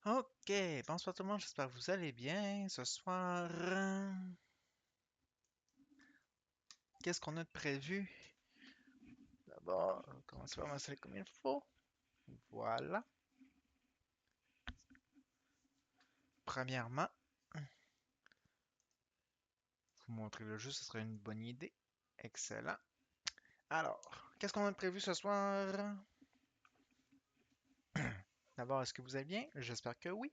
Ok, bonsoir tout le monde, j'espère que vous allez bien. Ce soir, qu'est-ce qu'on a de prévu? D'abord, on va commencer par m'installer comme il faut. Voilà. Premièrement, vous montrer le jeu, ce serait une bonne idée. Excellent. Alors, qu'est-ce qu'on a de prévu ce soir? D'abord, est-ce que vous allez bien? J'espère que oui.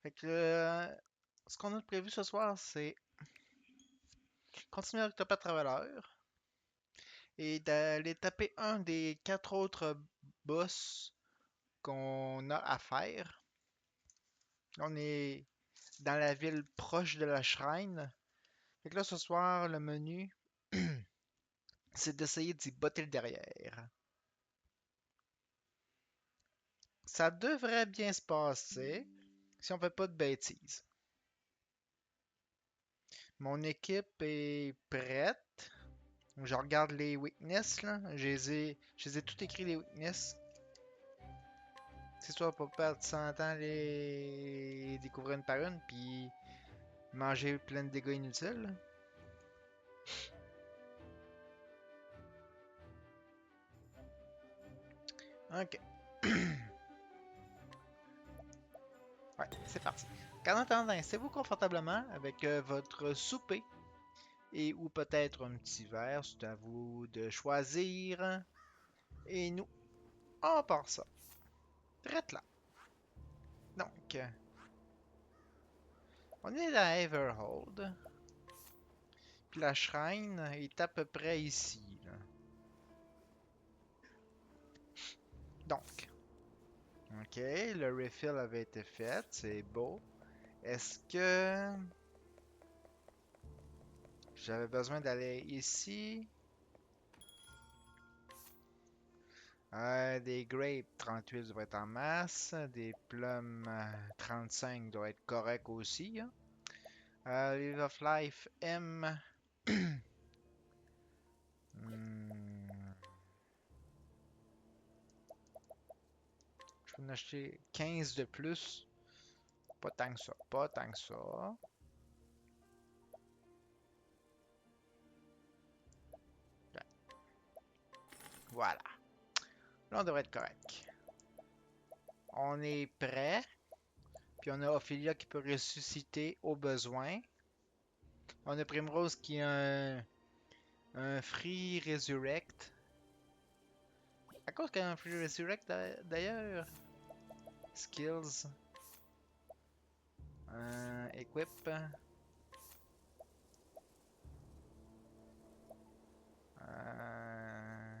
Fait que, ce qu'on a de prévu ce soir, c'est continuer avec Octopath Traveler et d'aller taper un des 4 autres boss qu'on a à faire. On est dans la ville proche de la shrine. Fait que là, ce soir, le menu, c'est d'essayer d'y botter le derrière. Ça devrait bien se passer si on fait pas de bêtises. Mon équipe est prête. Je regarde les weaknesses, là. Je les ai tout écrit, les weaknesses. C'est soit pas perdre 100 ans les découvrir une par une, puis manger plein de dégâts inutiles. Ok. Ouais, c'est parti. En attendant, installez-vous confortablement avec votre souper et ou peut-être un petit verre, c'est à vous de choisir. Et nous, on part ça. Drette là. Donc, on est à Everhold. Puis la shrine est à peu près ici, là. Donc, ok, le refill avait été fait, c'est beau. Est-ce que j'avais besoin d'aller ici? Des grapes 38 doivent être en masse. Des plums 35 doivent être corrects aussi, hein. Live of Life M. Hmm, je peux en acheter 15 de plus. Pas tant que ça. Pas tant que ça. Bien, voilà. Là, on devrait être correct. On est prêt. Puis on a Ophelia qui peut ressusciter au besoin. On a Primrose qui a un Free Resurrect. À cause qu'elle a un Free Resurrect d'ailleurs. Skills. Equip. Euh,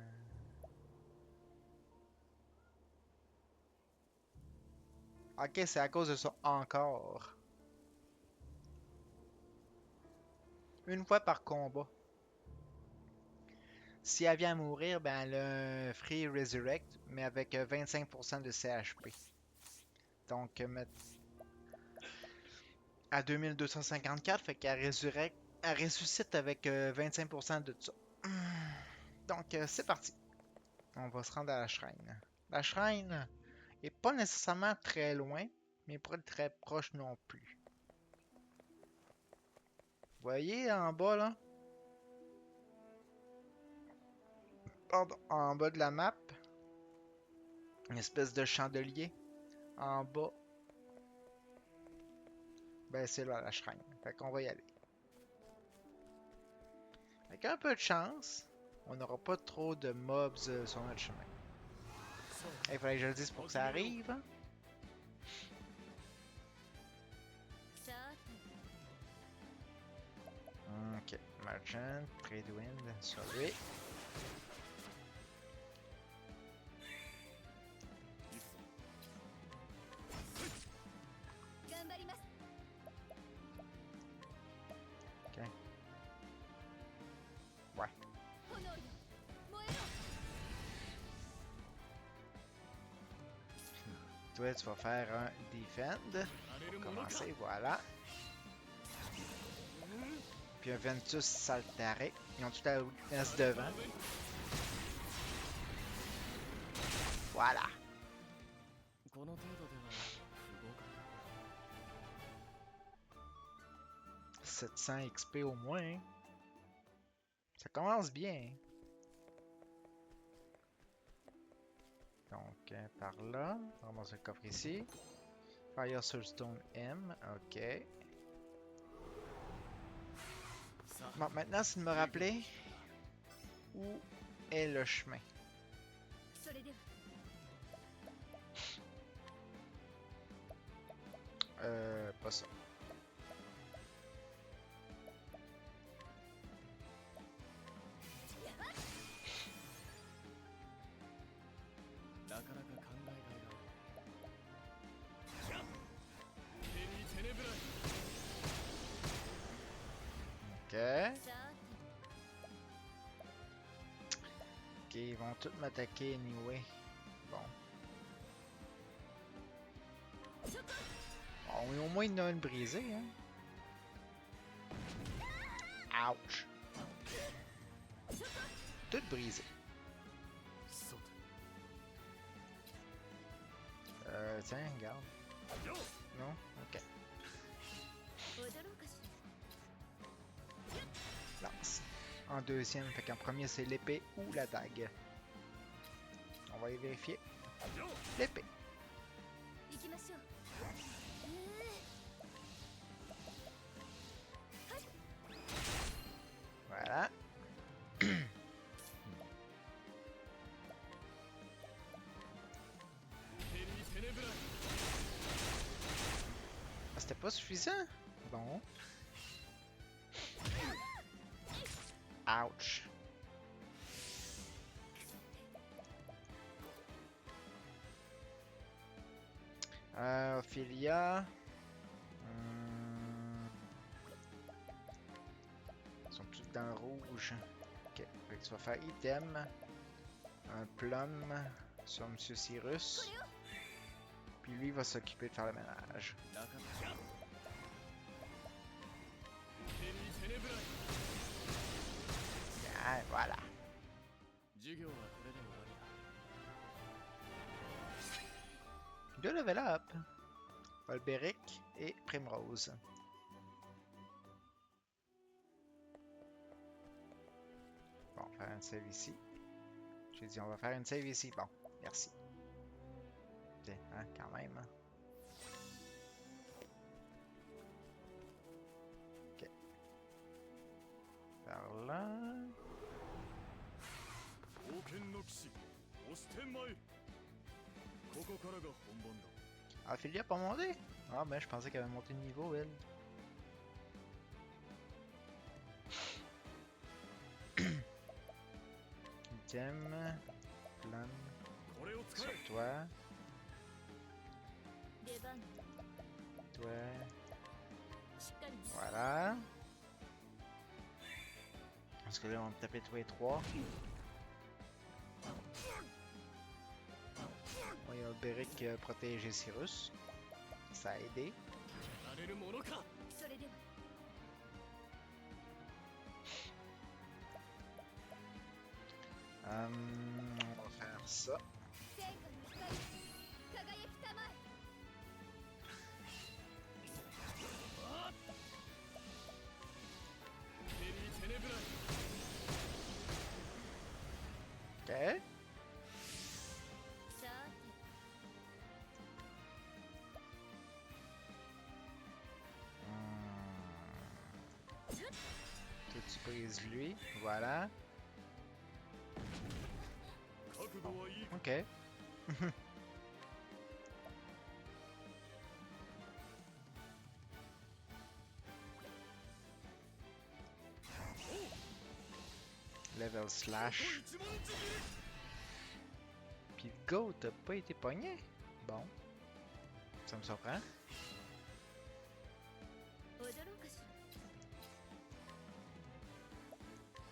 Ok, c'est à cause de ça encore. Une fois par combat. Si elle vient à mourir, ben elle a un Free Resurrect, mais avec 25% de CHP. Donc, à 2254, fait qu'elle elle ressuscite avec 25% de ça. Donc, c'est parti. On va se rendre à la shrine. La shrine est pas nécessairement très loin, mais pas très proche non plus. Vous voyez en bas là? Pardon, en bas de la map, une espèce de chandelier. En bas, ben c'est là la shrine. Fait qu'on va y aller. Avec un peu de chance, on n'aura pas trop de mobs sur notre chemin. Il fallait que je le dise pour que ça arrive, hein. Ok, Merchant, Tradewind, sur lui. Ok, ouais. Toi, tu vas faire un defend. Pour commencer, voilà. Puis un Ventus Saltare. Ils ont tout la weakness devant. Voilà. 700 XP au moins. Hein. Ça commence bien. Hein. Donc, par là. On ramasse le coffre ici. Fire Soulstone M. Ok. Bon, maintenant, c'est de me rappeler où est le chemin. Pas ça. Ok. Ok, ils vont tous m'attaquer anyway. Bon. Bon, au moins il y en a une brisée, hein. Ouch. Toute brisée. Tiens, regarde. Non? Ok. Lance. En deuxième, fait qu'en premier c'est l'épée ou la dague. On va y vérifier. L'épée. Voilà. Ah, c'était pas suffisant? Bon. Ouch. Ophelia. Ils sont tous dans le rouge. Ok. Fait que tu vas faire item. Un plum sur Monsieur Cyrus. Puis lui va s'occuper de faire le ménage. Ah, voilà. Deux level up. Volberic et Primrose. Bon, on va faire une save ici. J'ai dit on va faire une save ici. Bon, merci. Tiens, hein, quand même. Hein. Ok. Par là. Ah, Ophelia a pas monté? Ah, ben je pensais qu'elle avait monté de niveau, elle. Item. Plan. Sur toi. Toi. Voilà. Parce que là, on va taper tous les trois. Bon, il y a Beric qui a protégé Cyrus. Ça a aidé. On va faire ça. Ok. Toi, tu brises lui. Voilà. Ok. Level slash. Puis Go, t'as pas été pogné? Bon. Ça me surprend.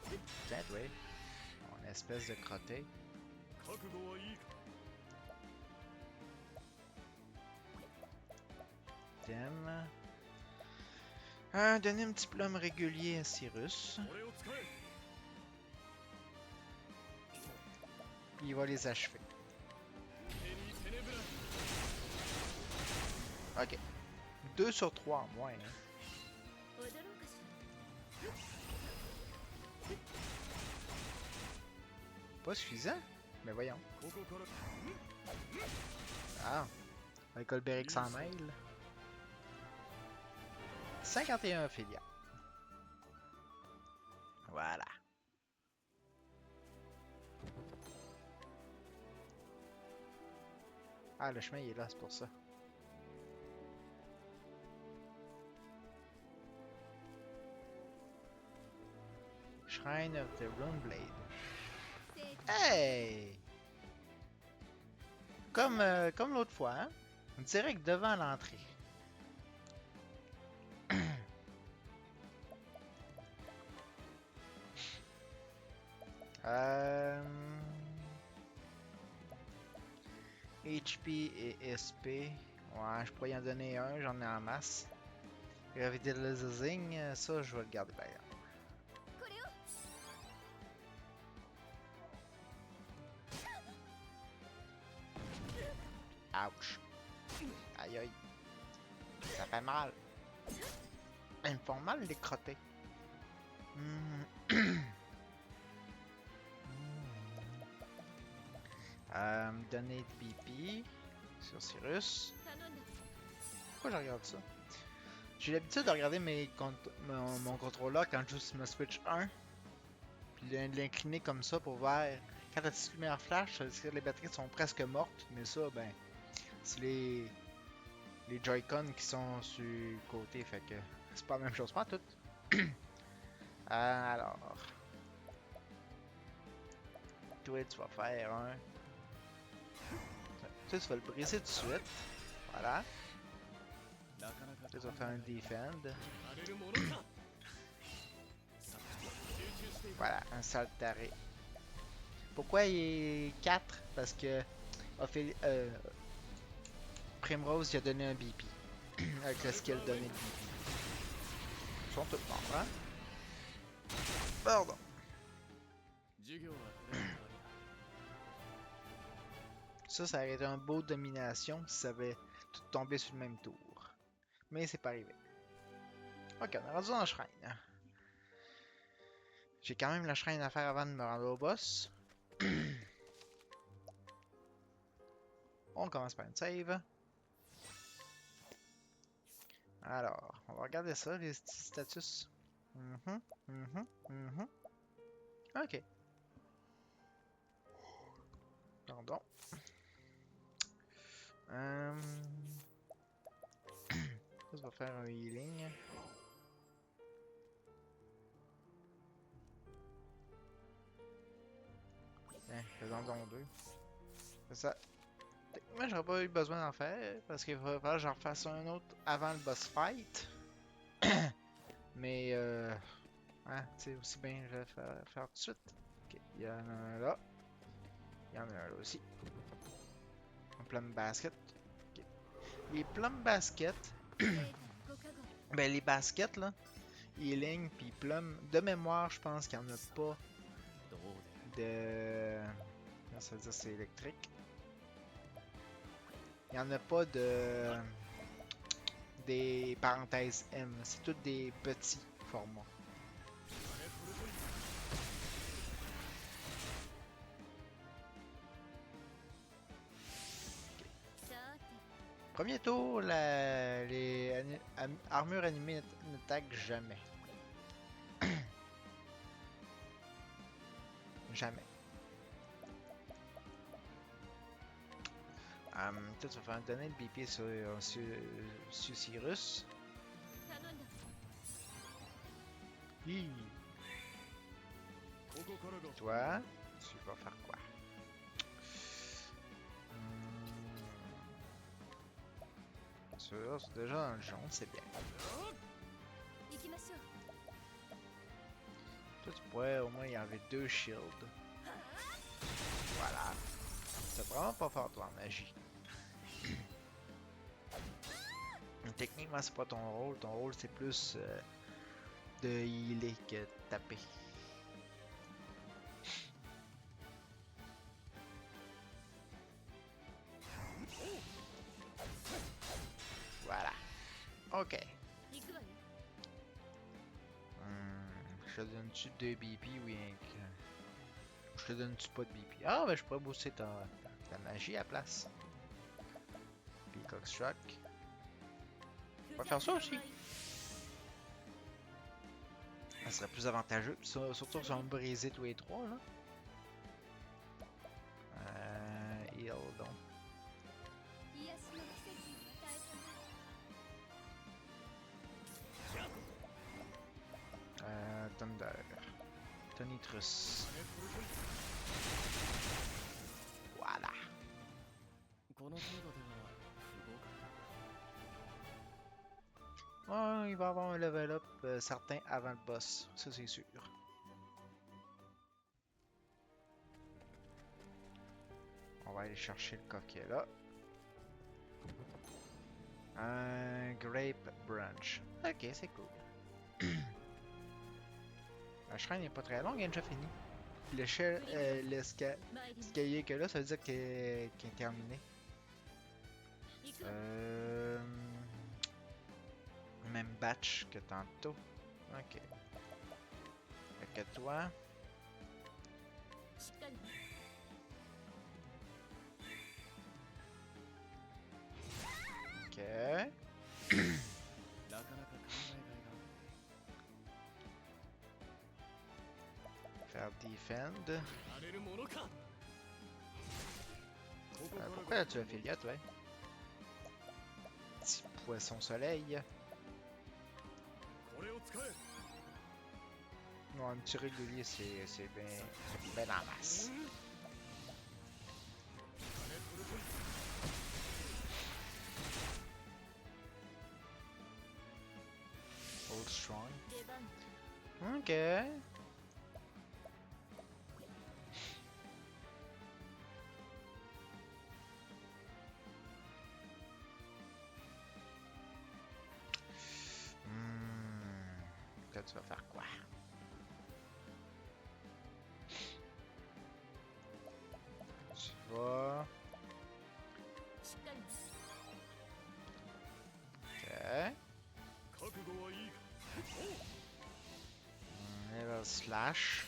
Peut-être, oui. Une espèce de crotté. Thème. Donner un petit plum régulier à Cyrus. Puis il va les achever. Ok. 2 sur 3 en moins. Hein. pas suffisant? Mais voyons. Ah, avec Colberic s'en mêle. 51 affiliats. Voilà. Ah, le chemin il est là, c'est pour ça. Shrine of the Runeblade. Hey! Comme l'autre fois, hein? Direct devant l'entrée. HP et SP. Ouais, je pourrais y en donner un, j'en ai en masse. Revitalizing, ça je vais le garder d'ailleurs. Ouch. Aïe aïe. Ça fait mal. Ils me font mal les crottés. Donner de BP sur Cyrus. Pourquoi je regarde ça? J'ai l'habitude de regarder mon contrôleur quand je joue ma Switch 1. Puis de l'incliner comme ça pour voir. Quand la petite lumière flash, ça veut dire que les batteries sont presque mortes. Mais ça, ben, c'est les Joy-Con qui sont sur le côté. Fait que c'est pas la même chose, pas tout. Alors. Toi, tu vas faire un. Toi, tu vas le briser tout de suite. Voilà. Toi, tu vas faire un defend. Voilà, un saltaré. Pourquoi il est 4? Parce que Primrose il a donné un BP. Avec le skill donné de BP. Ils sont tous morts, hein? Pardon. Ça aurait été un beau domination si ça avait tout tombé sur le même tour. Mais c'est pas arrivé. Ok, on est rendu dans le shrine. J'ai quand même la shrine à faire avant de me rendre au boss. On commence par une save. Alors, on va regarder ça, les status. Ok. Pardon. Ça va faire un healing. Faisons donc deux. C'est ça. Moi, j'aurais pas eu besoin d'en faire parce qu'il va falloir que j'en refasse un autre avant le boss fight. Mais, hein, tu sais, aussi bien je vais faire tout de suite. Ok, il y en a un là. Il y en a un là aussi. Un plum basket. Okay. Les plum baskets. Ben, les baskets là. Healing puis plum. De mémoire, je pense qu'il n'y en a pas de. Ça veut dire c'est électrique. Il n'y en a pas de. Des parenthèses M. C'est tous des petits formats. Premier tour, les armures animées n'attaquent jamais. Jamais. Toi, tu vas faire donner le BP sur Cyrus. Hi. Toi, tu vas faire quoi? C'est déjà dans le jaune, c'est bien. Toi, tu pourrais au moins y enlever 2 shields. Voilà. C'est vraiment pas fort, toi, en magie. Techniquement, c'est pas ton rôle. Ton rôle, c'est plus de healer que de taper. Voilà. Ok. Je te donne-tu 2 BP ou rien que... Je te donne-tu pas de BP? Ah, ben je pourrais booster ta magie à la place. Peacock Struck. On va faire ça aussi. Ça serait plus avantageux. Surtout si on va me briser tous les trois, là. Heal, donc. Thunder. Tonitrus. Voilà. Ouais, il va avoir un level up certain avant le boss. Ça, c'est sûr. On va aller chercher le coquet là. Un Grape Branch. Ok, c'est cool. La shrine n'est pas très longue, elle est déjà finie. L'escalier que là, ça veut dire qu'elle est terminée. Même batch que tantôt. Ok. Fait que toi. Ok. Faire defend. Pourquoi tu as Philia, toi? Petit poisson soleil. Non, un petit régulier, c'est bien en masse. Old Strong. Ok. Toi, tu vas faire quoi? Tu vas... Ok. Level slash.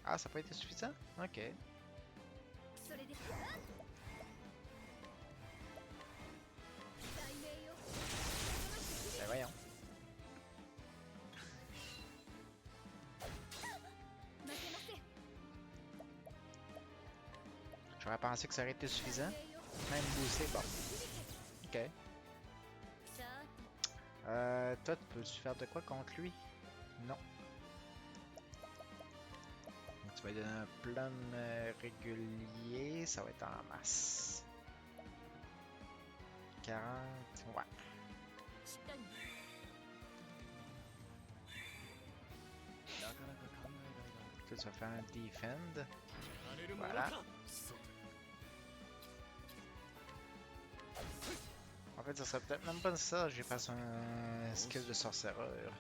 Ah, ça n'a pas été suffisant? Ok. Ben voyons. J'aurais pensé que ça aurait été suffisant. Même boosté, bon. Ok. Toi, peux-tu faire de quoi contre lui? Non. Donc, tu vas lui donner un plan régulier, ça va être en masse. 40, ouais. Toi, tu vas faire un defend. Voilà. En fait, ça serait peut-être même pas ça, j'ai passé un skill de sorcereur.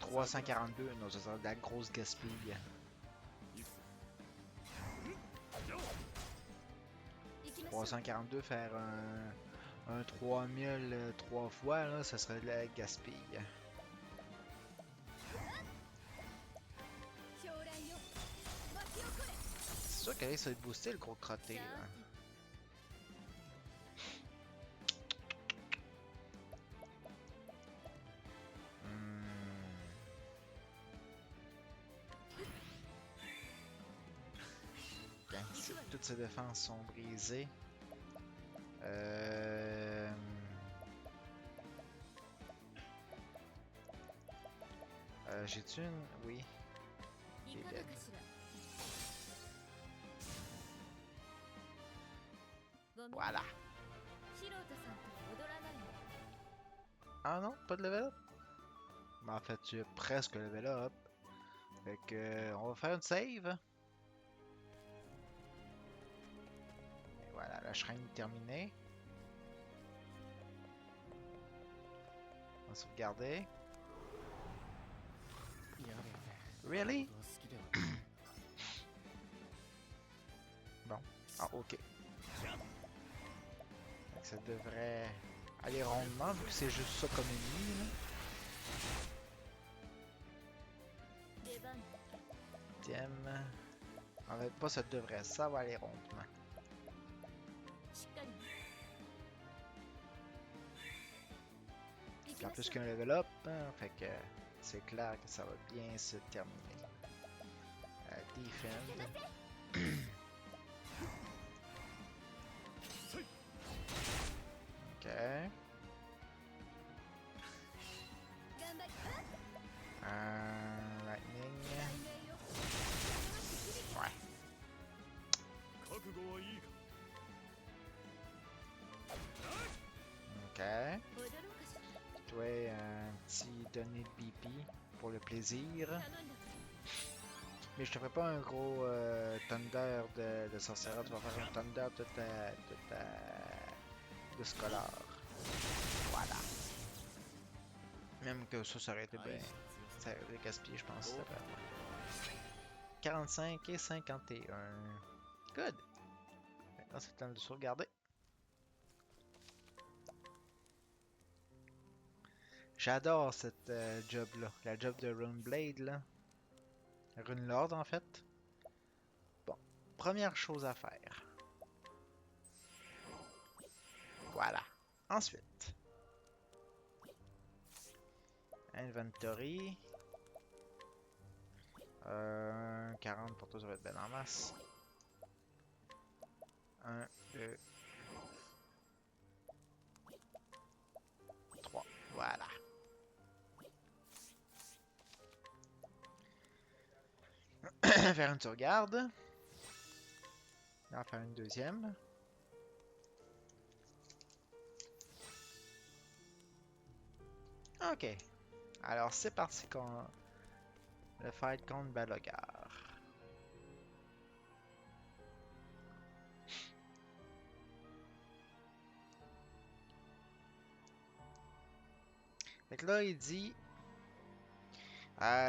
342, non, ça serait de la grosse gaspille. 342, faire un 3000 3 fois, là, ça serait de la gaspille. C'est sûr qu'elle ça va booster le gros crotté, là. Toutes ses défenses sont brisées. J'ai-tu une... Oui. Il est dead. Voilà. Ah non, pas de level up? Mais en fait, tu as presque level up. Fait que, on va faire une save. Et voilà, la shrine est terminée. On va sauvegarder. Really? Bon. Ah, ok. Donc, ça devrait aller rondement vu que c'est juste ça comme ennemi. Là. Deuxième. En fait, pas ça devrait, ça va aller rondement. En plus qu'un level up, hein, fait que c'est clair que ça va bien se terminer. Defend. Ok. Lightning. Ouais. Ok. Toi, un petit donné de BP pour le plaisir. Mais je te ferai pas un gros Thunder de sorcière, tu vas faire un Thunder de Scholar. Voilà. Même que ça aurait été bien. Ça aurait été gaspillé, je pense. 45 et 51. Good. Maintenant, c'est le temps de sauvegarder. J'adore cette job-là. La job de Runeblade, là. Runelord, en fait. Bon. Première chose à faire. Voilà. Ensuite. Inventory. 40 pour toi, ça va être bien en masse. 1, 2, 3. Voilà. Faire une sauvegarde. On va faire une deuxième. Ok. Alors c'est parti qu'on le fight contre Balogar. Fait que là il dit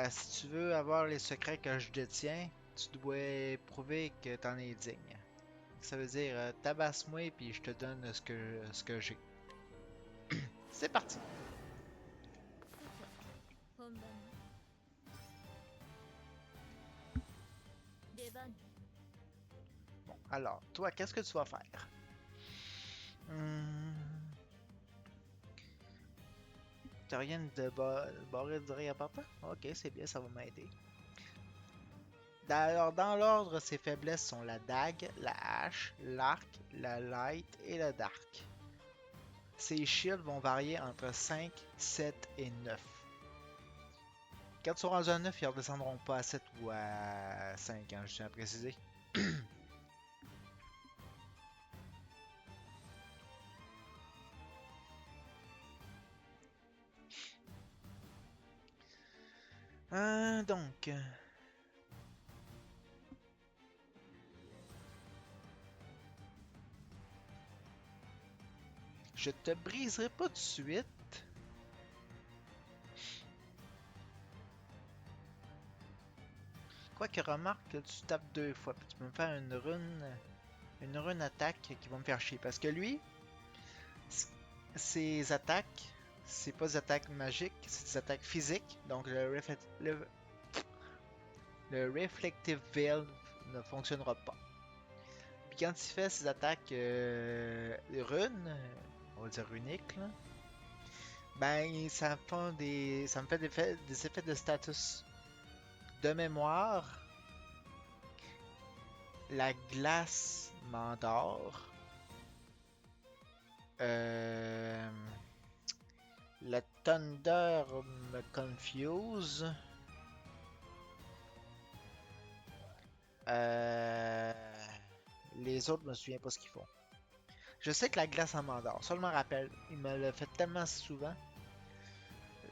si tu veux avoir les secrets que je détiens, tu dois prouver que t'en es digne. Ça veut dire tabasse-moi puis je te donne ce que j'ai. C'est parti. Bon, alors, toi, qu'est-ce que tu vas faire? T'as rien de barré de rien important? Ok, c'est bien, ça va m'aider. Alors, dans l'ordre, ses faiblesses sont la dague, la hache, l'arc, la light et le dark. Ses shields vont varier entre 5, 7 et 9. Quand ils sont rendus à 9, ils ne redescendront pas à 7 ou à 5, hein, je tiens à préciser. Donc, je te briserai pas tout de suite. Quoique remarque que tu tapes 2 fois, puis tu peux me faire une rune attaque qui va me faire chier. Parce que lui, ses attaques, c'est pas des attaques magiques, c'est des attaques physiques. Donc le Reflective Veil ne fonctionnera pas. Puis quand il fait ses attaques runes, on va dire runiques, là, ben ça me fait des effets de status. De mémoire, la glace m'endort. Euh, le Thunder me confuse. Euh, les autres, je me souviens pas ce qu'ils font. Je sais que la glace en m'endort. Ça, je m'en rappelle. Il me l'a fait tellement souvent.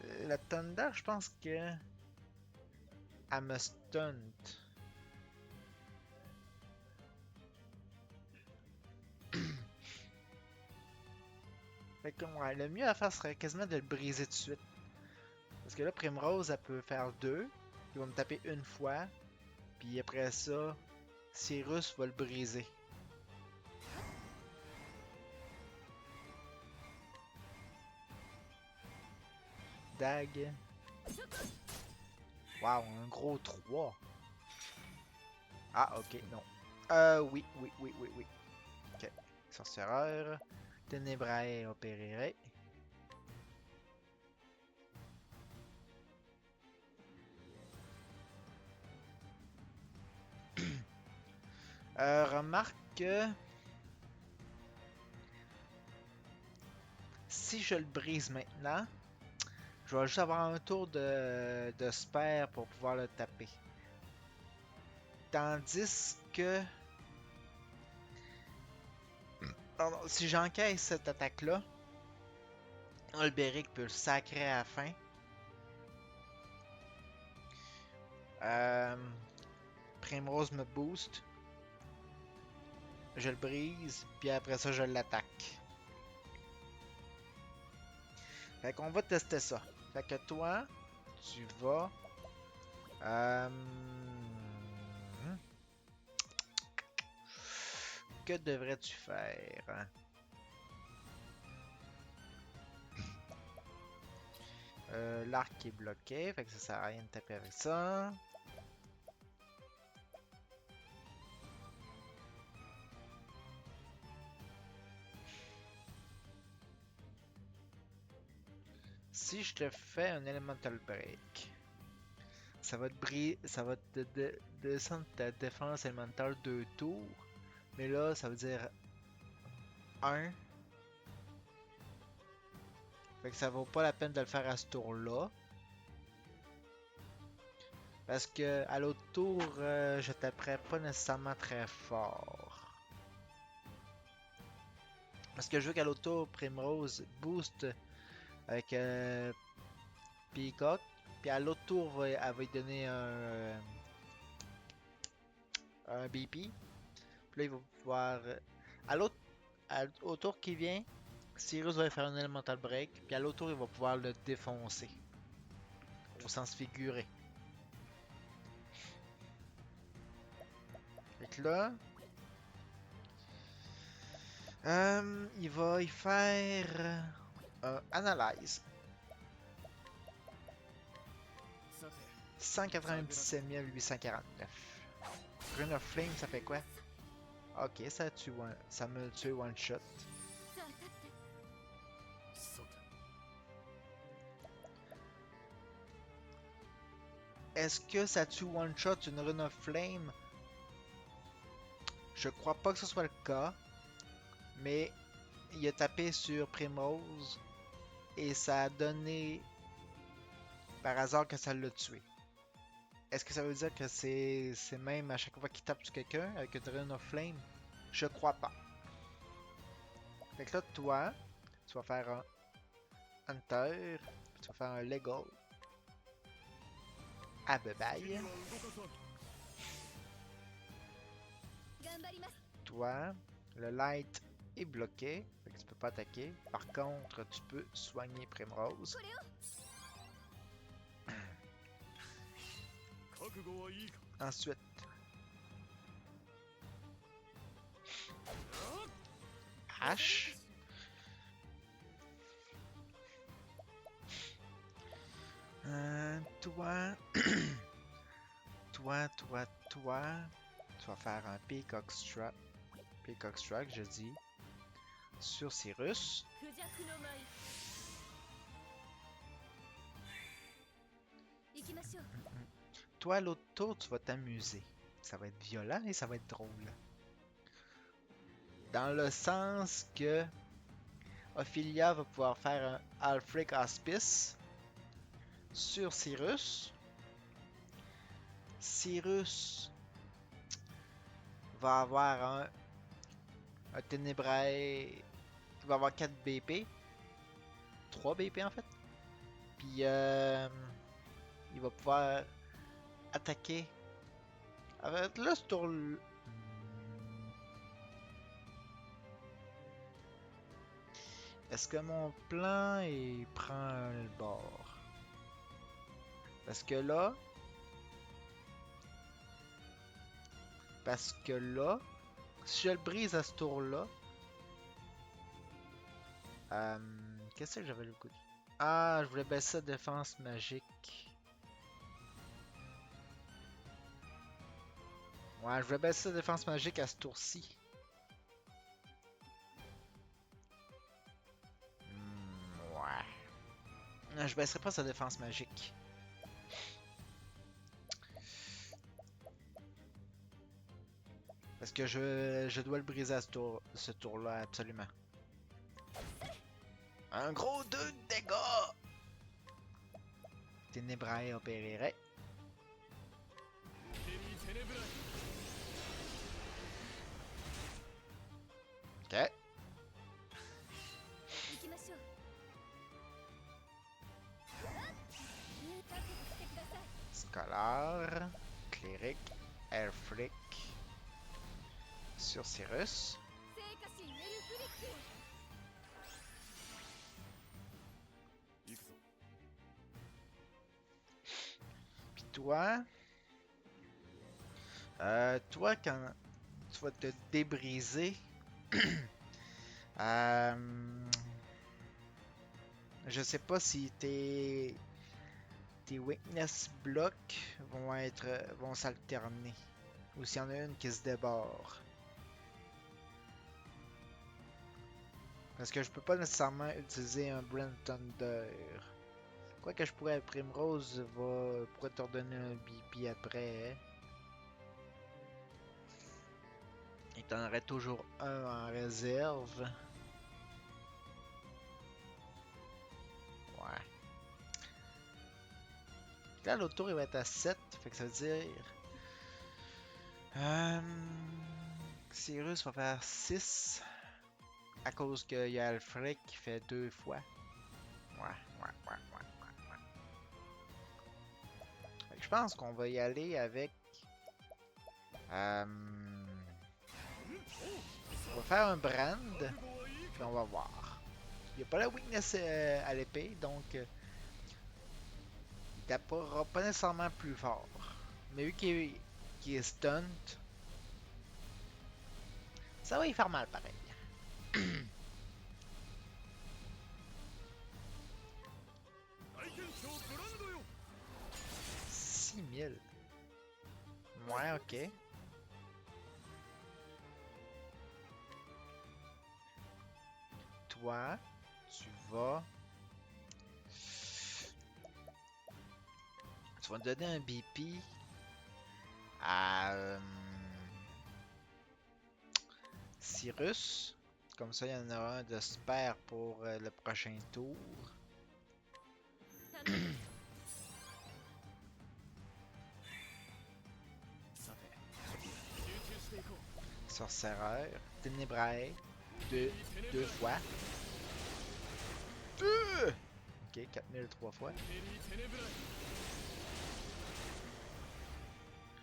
Le Thunder, je pense que. Elle me stunt. Fait que, ouais, le mieux à faire serait quasiment de le briser tout de suite. Parce que là, Primrose, elle peut faire 2. Il va me taper une fois. Puis après ça, Cyrus va le briser. dague. Wow, un gros 3. Ah, ok, non. Oui, oui, oui, oui, oui. Ok. Sorcereur. Ténébrae opérere. Remarque que si je le brise maintenant, je vais juste avoir un tour de spare pour pouvoir le taper. Tandis que pardon, si j'encaisse cette attaque-là, Olberic peut le sacrer à la fin. Euh, Primrose me booste. Je le brise, puis après ça, je l'attaque. Fait qu'on va tester ça. Fait que toi, tu vas... euh, Que devrais-tu faire? L'arc est bloqué, fait que ça sert à rien de taper avec ça. Si je te fais un Elemental Break, ça va ça va descendre ta défense élémentale 2 tours. Mais là, ça veut dire 1. Fait que ça vaut pas la peine de le faire à ce tour-là. Parce que à l'autre tour, je taperais pas nécessairement très fort. Parce que je veux qu'à l'autre tour, Primrose boost avec Peacock. Puis à l'autre tour, elle va lui donner un BP. Puis là, il va pouvoir. À l'autre, au tour qui vient, Cyrus va faire un Elemental Break. Puis à l'autre tour, il va pouvoir le défoncer. Au sens figuré. Fait que là, il va y faire Analyze. 197 849. Rune of Flame, ça fait quoi? Ok, ça me tue one shot. Est-ce que ça tue one shot une Rune of Flame? Je crois pas que ce soit le cas. Mais il a tapé sur Primrose et ça a donné par hasard que ça l'a tué. Est-ce que ça veut dire que c'est même à chaque fois qu'il tape sur quelqu'un avec une Rune of Flame? Je crois pas. Fait que là, toi, tu vas faire un Hunter, puis tu vas faire un Legal. Ah, bye bye. Toi, le Light est bloqué, fait que tu peux pas attaquer. Par contre, tu peux soigner Primrose. Ensuite, Ash. Toi, toi, tu vas faire un Peacock Strike, je dis, sur Cyrus. Toi, l'autre tour, tu vas t'amuser. Ça va être violent et ça va être drôle. Dans le sens que Ophelia va pouvoir faire un Alfric Hospice sur Cyrus. Cyrus va avoir un Ténébrae. Il va avoir 4 BP. 3 BP en fait. Puis il va pouvoir attaquer. Avec là, ce tour. Est-ce que mon plan il prend le bord? Parce que là. Si je le brise à ce tour-là. Qu'est-ce que j'avais le coup de... Ah, je voulais baisser la défense magique. Ouais, je voulais baisser la défense magique à ce tour-ci. Ouais. Non, je baisserai pas sa défense magique. Parce que je dois le briser à ce tour-là, absolument. Un gros 2 de dégâts! Ténébrae opérerait. Ok. Scholar. Cléric. Elfric. Sur Cyrus. Puis toi. Toi, quand tu vas te débriser. Je sais pas si tes weakness blocks vont s'alterner. Ou s'il y en a une qui se déborde. Parce que je peux pas nécessairement utiliser un Brand Thunder. Quoi que je pourrais, Primrose pourrait te redonner un BP après. Et t'en aurais toujours un en réserve. Ouais. Là, l'autre tour, il va être à 7. Fait que ça veut dire... Euh, Cyrus va faire 6. À cause qu'il y a Alfred qui fait 2 fois. Ouais. Fait que je pense qu'on va y aller avec... on va faire un brand. Puis on va voir. Il n'y a pas la weakness à l'épée, donc il tapera pas nécessairement plus fort. Mais vu qu'il est stunt, ça va y faire mal pareil. 6000. Ouais, ok. Toi, tu vas... Tu vas donner un BP à Cyrus. Comme ça, il y en aura un de spare pour le prochain tour. Sorcereur. Ténébrae. Deux fois. Ok, 4000 trois fois.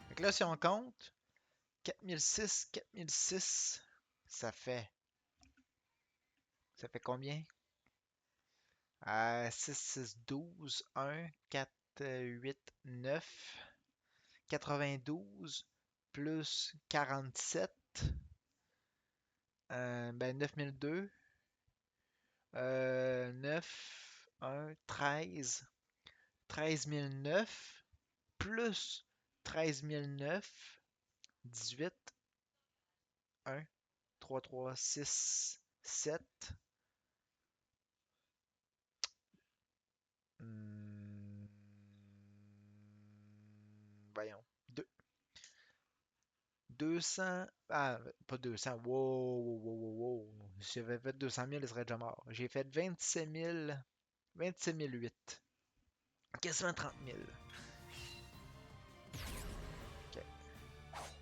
Donc là, si on compte, 4006, ça fait... Ça fait combien? 6, 6, 12, 1, 4, 8, 9, 92, plus 47, ben 9002, 9, 1, 13, 13009, plus 13009, 18, 1, 3, 3, 6, 7, voyons, 2, 200, ah, pas 200, wow. Si j'avais fait 200 000, il serait déjà mort. J'ai fait 27 000, 27 008, quasiment 30 000. Ok,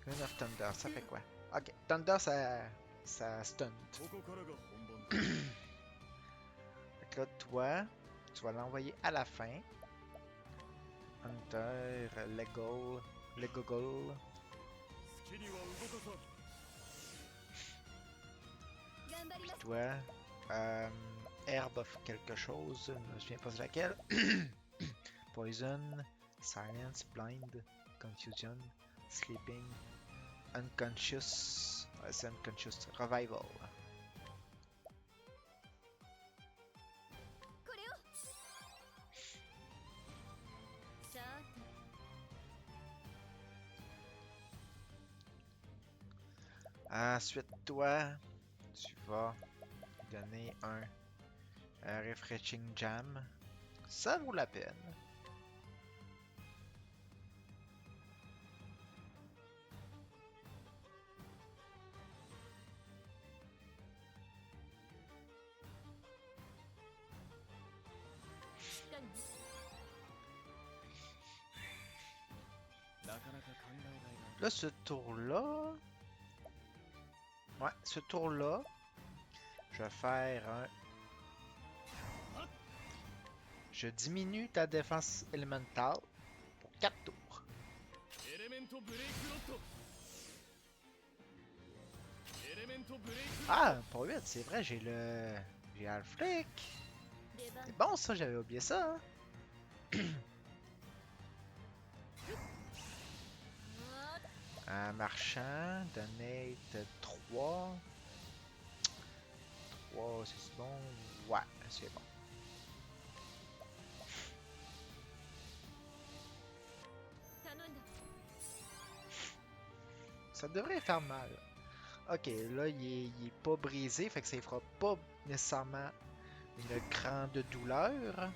Queen of Thunder, ça fait quoi? Ok, Thunder, ça stunt. Fait que là, toi, tu vas l'envoyer à la fin. Hunter, Legogol. Puis toi, Herbe of quelque chose, je me souviens pas de laquelle. Poison, Silence, Blind, Confusion, Sleeping, Unconscious. Ouais, c'est Unconscious. Revival. Ensuite, toi, tu vas donner un Refreshing Jam. Ça vaut la peine. Là, ce tour-là... Ouais, ce tour-là, je vais faire un... Je diminue ta défense élémentale pour 4 tours. Ah, pour 8, c'est vrai, j'ai le... J'ai Alflick. C'est bon ça, j'avais oublié ça. Marchand, donate 3. 3, c'est bon? Ouais, c'est bon. Ça devrait faire mal. Ok, là, il est pas brisé, fait que ça fera pas nécessairement une grande douleur.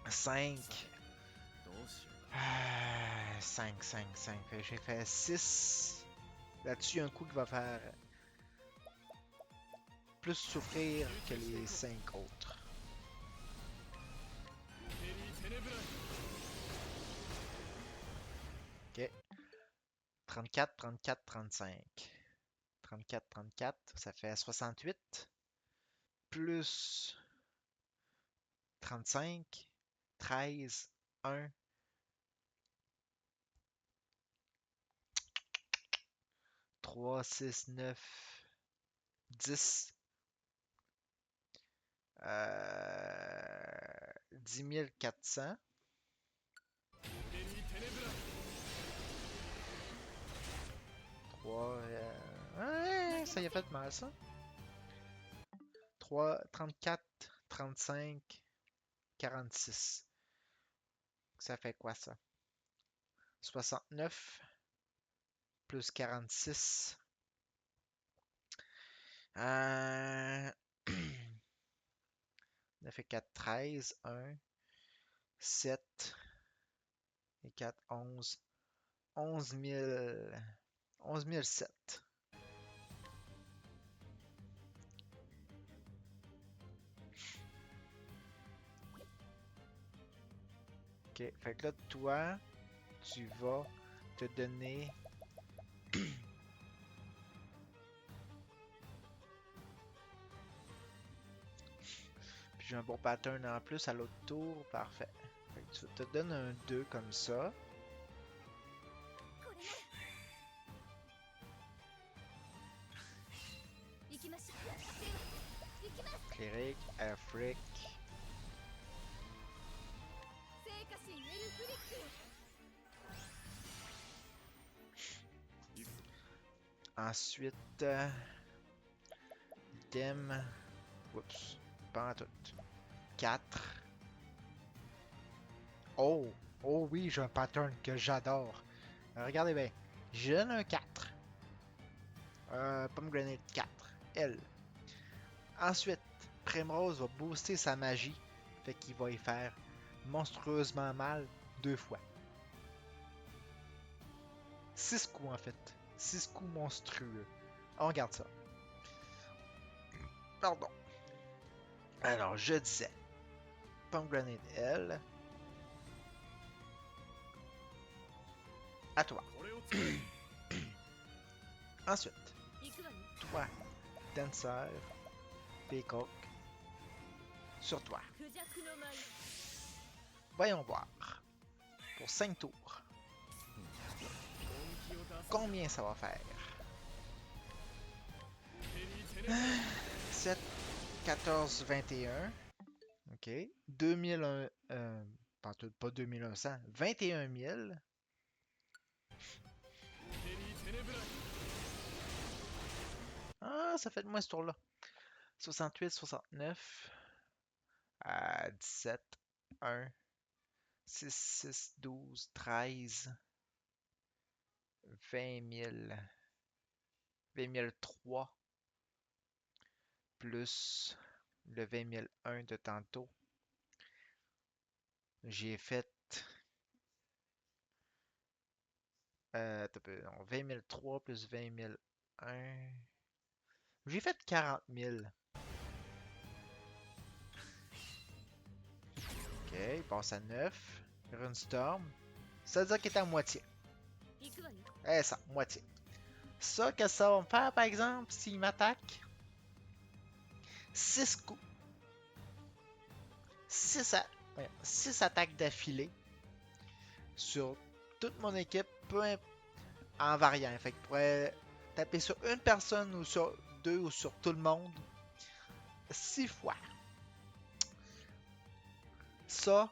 5. 5, 5, 5. J'ai fait 6. Là-dessus, il y a un coup qui va faire plus souffrir que les 5 autres. Ok. 34, 34, 35. 34, 34, ça fait 68. Plus 35, 13, 1, 3, 6, 9, 10. 10 400. 3. Ouais, ça y a fait mal, ça. 3, 34, 35, 46. Ça fait quoi, ça? 69 plus 46. Euh... 9 et 4, 13. 1, 7 et 4, 11. 11 000. 11 007. Ok, fait que là, toi, tu vas te donner. Puis j'ai un bon pattern en plus à l'autre tour. Parfait. Fait que tu te donnes un 2 comme ça. Cléric, Afrique. Ensuite, Dem. Oups. Pas en tout. 4. Oh! Oh oui, j'ai un pattern que j'adore. Regardez bien. Je donne un 4. Pomegranate 4. Elle. Ensuite, Primrose va booster sa magie. Fait qu'il va y faire monstrueusement mal 2 fois. 6 coups en fait. 6 coups monstrueux. On regarde ça. Pardon. Alors, je disais. Pomegranate L. À toi. Ensuite, toi, Dancer, Peacock, sur toi. Voyons voir. Pour 5 tours. Combien ça va faire? 7, 14, 21. OK. 2001. Pas 2100. 21 000. Ah, ça fait de moins ce tour-là. 68, 69. 17, 1, 6, 6, 12, 13, 20 000. 20 003 plus le 20 001 de tantôt. J'ai fait attends un peu, non, 20 003 plus 20 001. J'ai fait 40 000. Ok, il passe à 9. Runestorm. Ça veut dire qu'il est à moitié. Eh ça, moitié. Ça, qu'est-ce que ça va me faire par exemple s'il m'attaque? 6 coups. 6 attaques d'affilée sur toute mon équipe, en variant. Fait que je pourrais taper sur une personne ou sur deux ou sur tout le monde 6 fois. Ça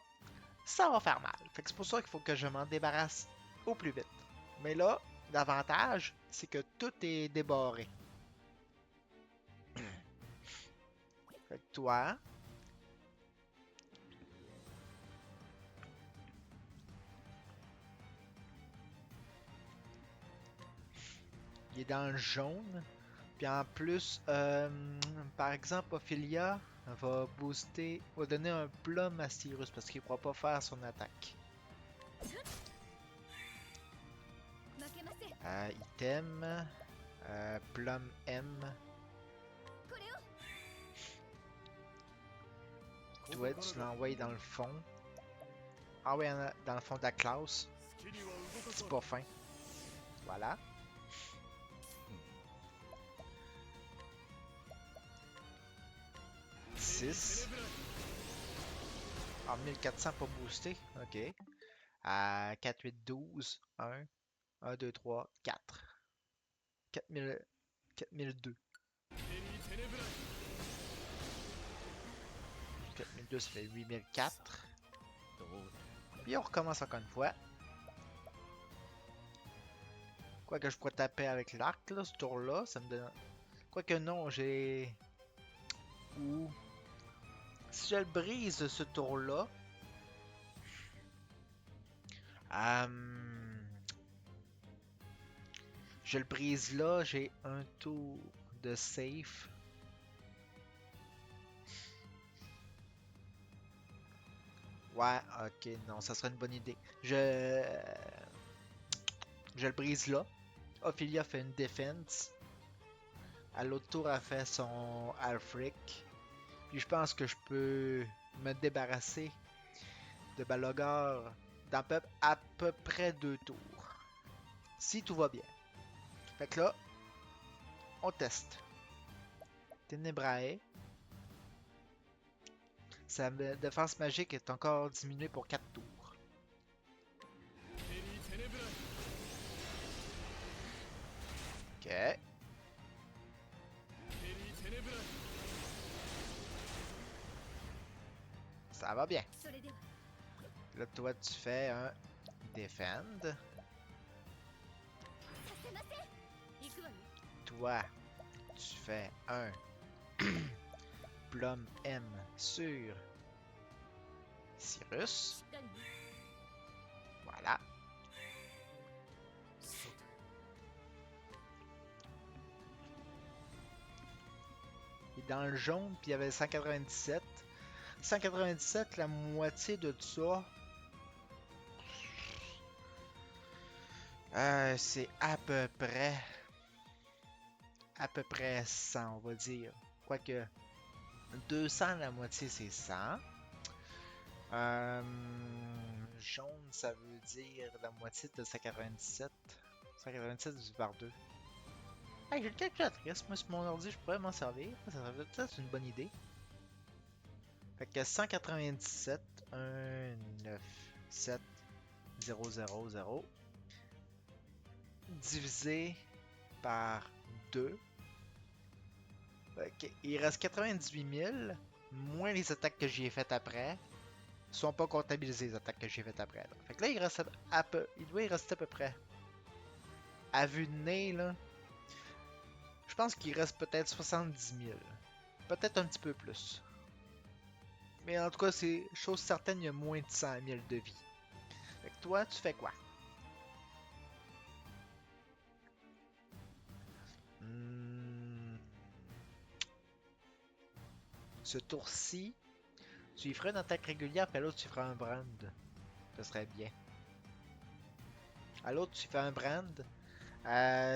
va faire mal. Fait que c'est pour ça qu'il faut que je m'en débarrasse au plus vite. Mais là, l'avantage, c'est que tout est débarré. Fait que toi, il est dans le jaune. Puis en plus, par exemple, Ophelia va donner un plum à Cyrus parce qu'il ne pourra pas faire son attaque. Item, plum M. Toi, tu l'envoies dans le fond. Ah ouais, dans le fond de la classe. C'est pas fin. Voilà. Ah, 1400 pas boosté. Ok. À 4, 8, 12. 1, 1, 2, 3, 4. 4000, 4002. 4002, ça fait 8004. Puis on recommence encore une fois. Quoique je pourrais taper avec l'arc, là, ce tour-là, ça me donne... Quoique non, j'ai... Ou... Si je le brise ce tour-là... Je le brise là, j'ai un tour de safe. Ouais, ok, non, ça serait une bonne idée. Je le brise là. Ophelia fait une défense. À l'autre tour, elle fait son Alfric. Puis je pense que je peux me débarrasser de Balogor dans à peu près 2 tours. Si tout va bien. Fait que là, on teste. Ténébrae. Sa défense magique est encore diminuée pour 4 tours. Ok. Ça va bien. Là, toi, tu fais un Defend. Toi, tu fais un Plum M sur Cyrus. Voilà. Et dans le jaune, puis il y avait 197. 197, la moitié de ça. C'est à peu près 100, on va dire. Quoique 200, la moitié c'est 100. Jaune, ça veut dire la moitié de 197. 197 divisé par 2. Hey, j'ai le calculatrice, moi sur mon ordi, je pourrais m'en servir. Ça serait peut-être une bonne idée. Fait que 197, 1, 9, 7, 0, 0, 0. Divisé par 2. Ok, il reste 98 000, moins les attaques que j'ai faites après. Sont pas comptabilisées les attaques que j'ai faites après. Là. Fait que là, il doit y rester à peu près. À vue de nez, là, je pense qu'il reste peut-être 70 000. Peut-être un petit peu plus. Mais en tout cas, c'est chose certaine, il y a moins de 100 000 de vie. Fait que toi, tu fais quoi? ce tour-ci, tu y feras une attaque régulière, puis à l'autre, tu feras un brand. Ce serait bien. À l'autre, tu fais un brand.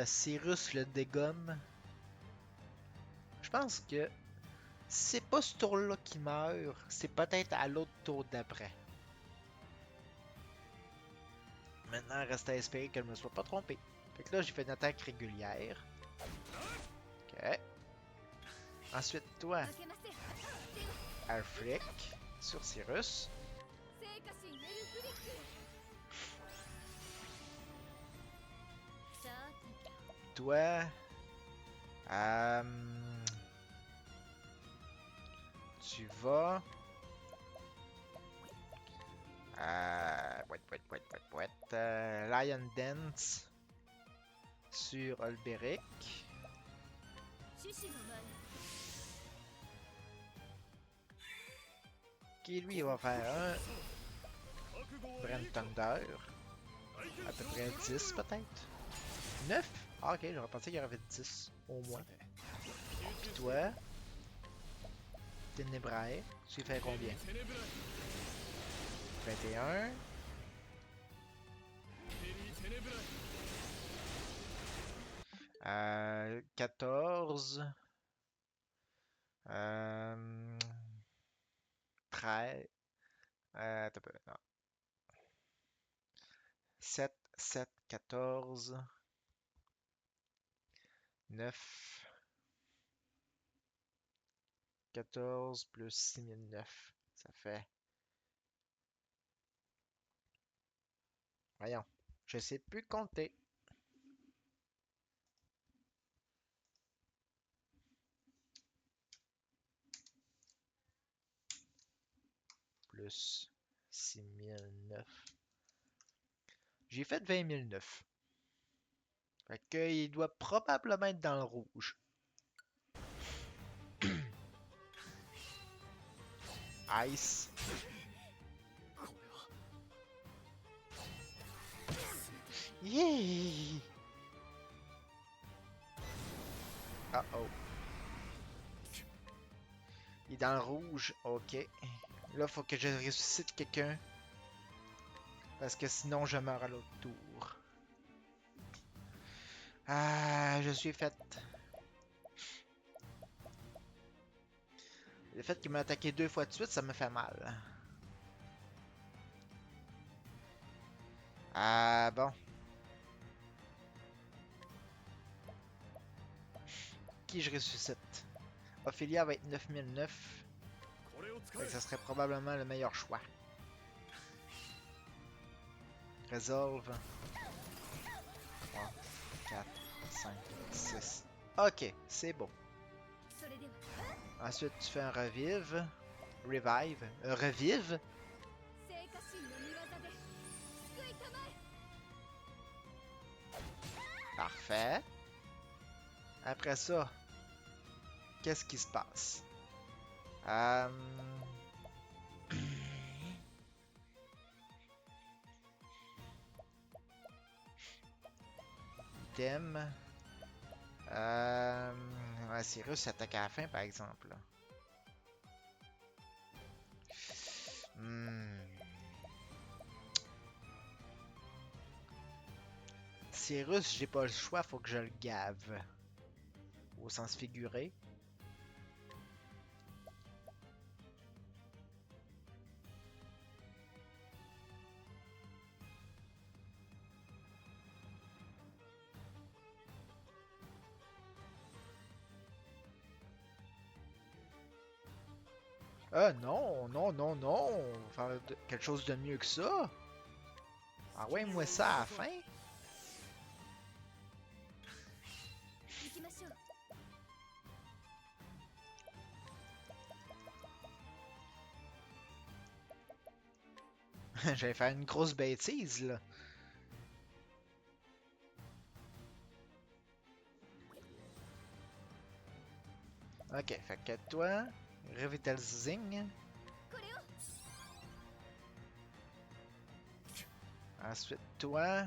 Cyrus le dégomme. Je pense que c'est pas ce tour-là qui meurt, c'est peut-être à l'autre tour d'après. Maintenant, il reste à espérer qu'elle ne me soit pas trompée. Fait que là, j'ai fait une attaque régulière. Ok. Ensuite, toi, Alfric, sur Cyrus. Toi, tu vas... Lion Dance sur Olberic. Qui lui va faire un Brand Thunder. À peu près 10 peut-être. 9? Ah ok, j'aurais pensé qu'il y en avait 10 au moins. Puis toi, Ténébrae, tu fais combien? 21. 14. 13. Attends un peu, non. 7, 7, 14. 9. 14 plus 6009. Ça fait... Voyons. Je sais plus compter. Plus 6009. J'ai fait 20009. Fait que il doit probablement être dans le rouge. Ice. Yeah! Uh oh. Il est dans le rouge. Ok. Là, faut que je ressuscite quelqu'un. Parce que sinon, je meurs à l'autre tour. Ah, je suis fait. Le fait qu'il m'a attaqué 2 fois de suite, ça me fait mal. Ah, bon. Qui je ressuscite? Ophelia va être 9009. Fait que ça serait probablement le meilleur choix. Resolve. 3, 4, 5, 6. Ok, c'est bon. Ensuite, tu fais un revive. Revive. Un revive? Parfait. Après ça, qu'est-ce qui se passe? Item. Ouais, Cyrus attaque à la fin, par exemple. Hmm. Cyrus, j'ai pas le choix, faut que je le gave. Au sens figuré. Non, non, non, non. On va faire quelque chose de mieux que ça. Ah ouais, moi ça à la fin. J'allais faire une grosse bêtise, là. Ok, fait que toi, Revitalizing. Ensuite, toi.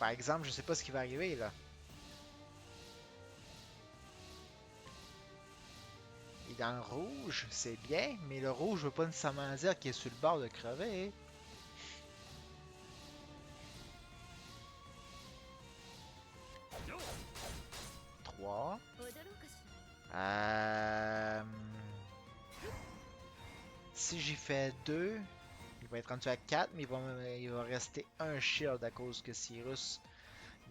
Par exemple, je sais pas ce qui va arriver là. Il est dans le rouge, c'est bien, mais le rouge veut pas nécessairement dire qu'il est sur le bord de crever. 3. Si j'y fais 2, il va être rendu à 4, mais il va rester un shield à cause que Cyrus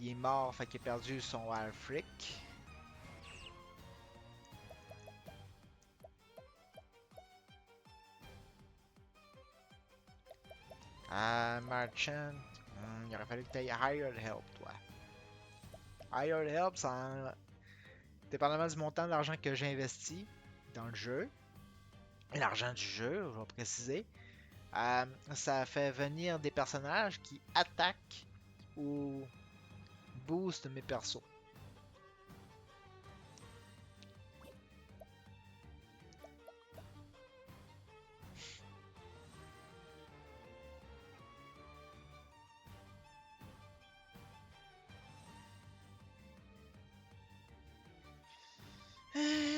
il est mort, fait qu'il a perdu son Alfric. Marchand, il aurait fallu que tu aies Hired Help, toi. Hired Help, dépendamment du montant d'argent que j'ai investi dans le jeu, l'argent du jeu, je vais préciser, ça fait venir des personnages qui attaquent ou boostent mes persos.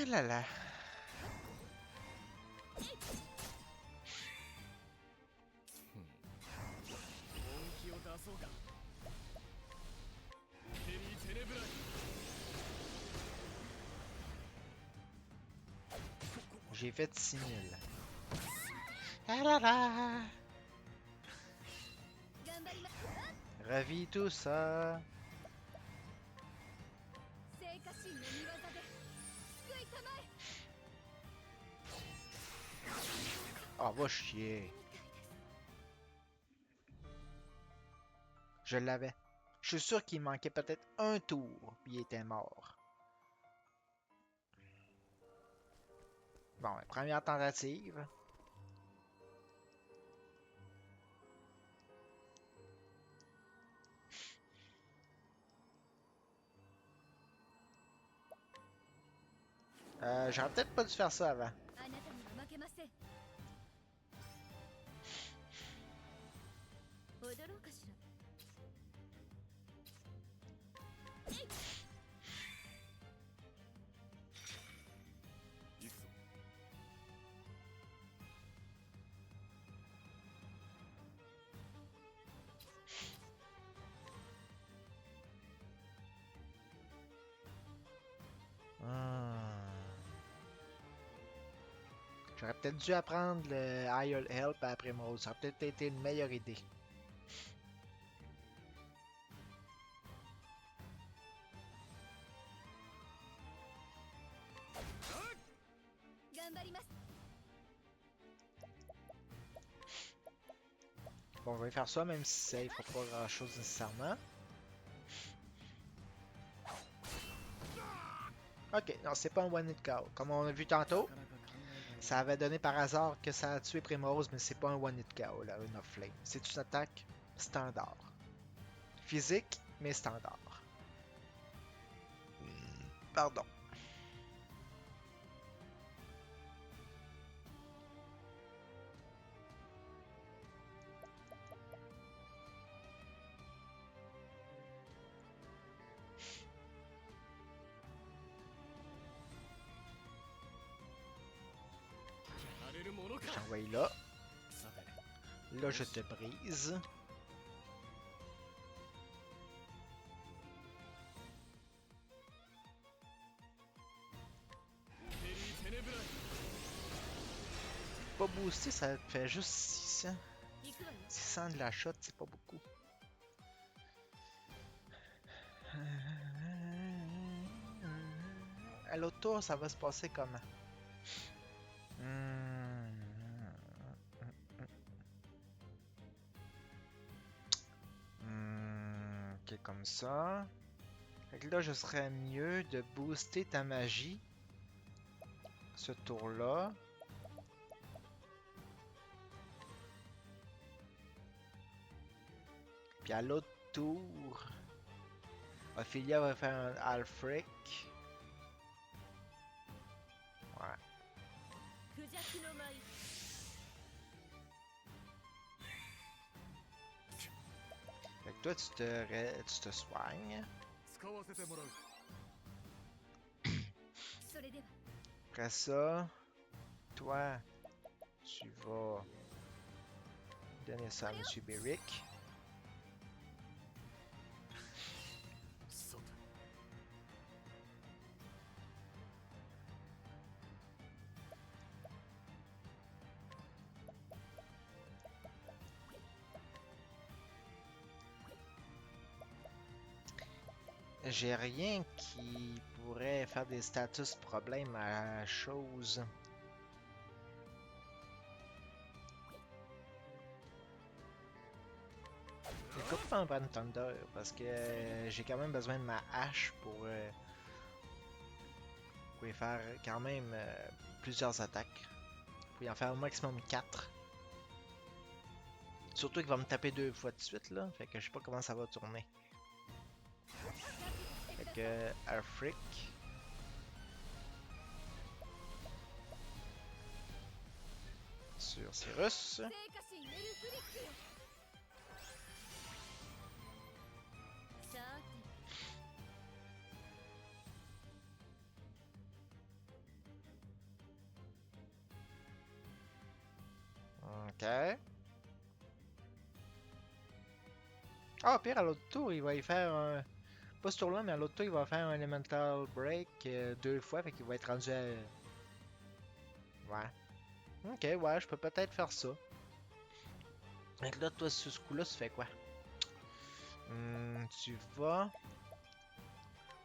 Là là. J'ai fait 6000. Ah là là. Ravis tout ça. Oh, va chier. Je l'avais. Je suis sûr qu'il manquait peut-être un tour, puis il était mort. Bon, première tentative. J'aurais peut-être pas dû faire ça avant. J'aurais peut-être dû apprendre le Higher Help après Mode. Ça aurait peut-être été une meilleure idée. Bon, on va faire ça, même si ça ne fera pas grand-chose nécessairement. Ok, non, c'est pas un one hit KO. Comme on a vu tantôt, ça avait donné par hasard que ça a tué Primrose, mais c'est pas un one hit KO, la Rune of Flame. C'est une attaque standard. Physique, mais standard. Pardon. J'envoie là. Là, je te brise. Pas boosté, ça fait juste 600. 600 de la shot, c'est pas beaucoup. À l'autre tour, ça va se passer comment? Ok, comme ça. Fait que là, je serais mieux de booster ta magie. Ce tour-là. Puis à l'autre tour, Ophelia va faire un Alfric. Ouais. Fait que toi, tu te soignes. 使わせてもらう。 それでは Après ça, toi, tu vas donner ça à Monsieur Beric. そうだ。 J'ai rien qui pourrait faire des status problèmes à la chose. Je vais pas en prendre Thunder parce que j'ai quand même besoin de ma hache pour y faire quand même plusieurs attaques. Pour y en faire au maximum 4. Surtout qu'il va me taper 2 fois de suite là, fait que je sais pas comment ça va tourner. Fait que Afric. Sur Cyrus. 聖火神エルフリックよさーて Ok. Ah, pire, à l'autre tour, il va y faire un. Pas ce tour-là, mais à l'autre tour, il va faire un Elemental Break 2 fois, fait qu'il va être rendu à. Ouais. Ok, ouais, je peux peut-être faire ça. Fait que là, toi, sur ce coup-là, tu fais quoi? Tu vas.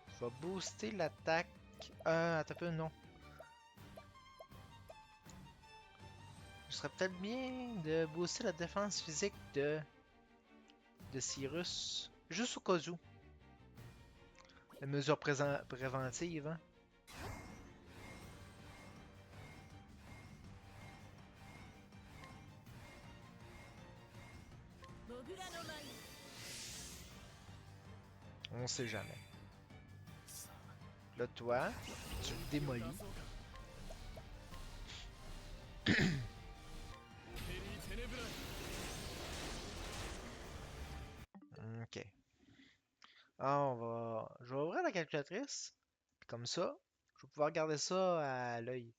Tu vas booster l'attaque. Attends un peu, non. Ce serait peut-être bien de booster la défense physique de Cyrus. Juste au cas où. La mesure préventive, hein. モグラの舞 On sait jamais. Là, toi, tu le démolis. オペリーテネブライ。 Ok. Je vais ouvrir la calculatrice. Puis comme ça, je vais pouvoir garder ça à l'œil.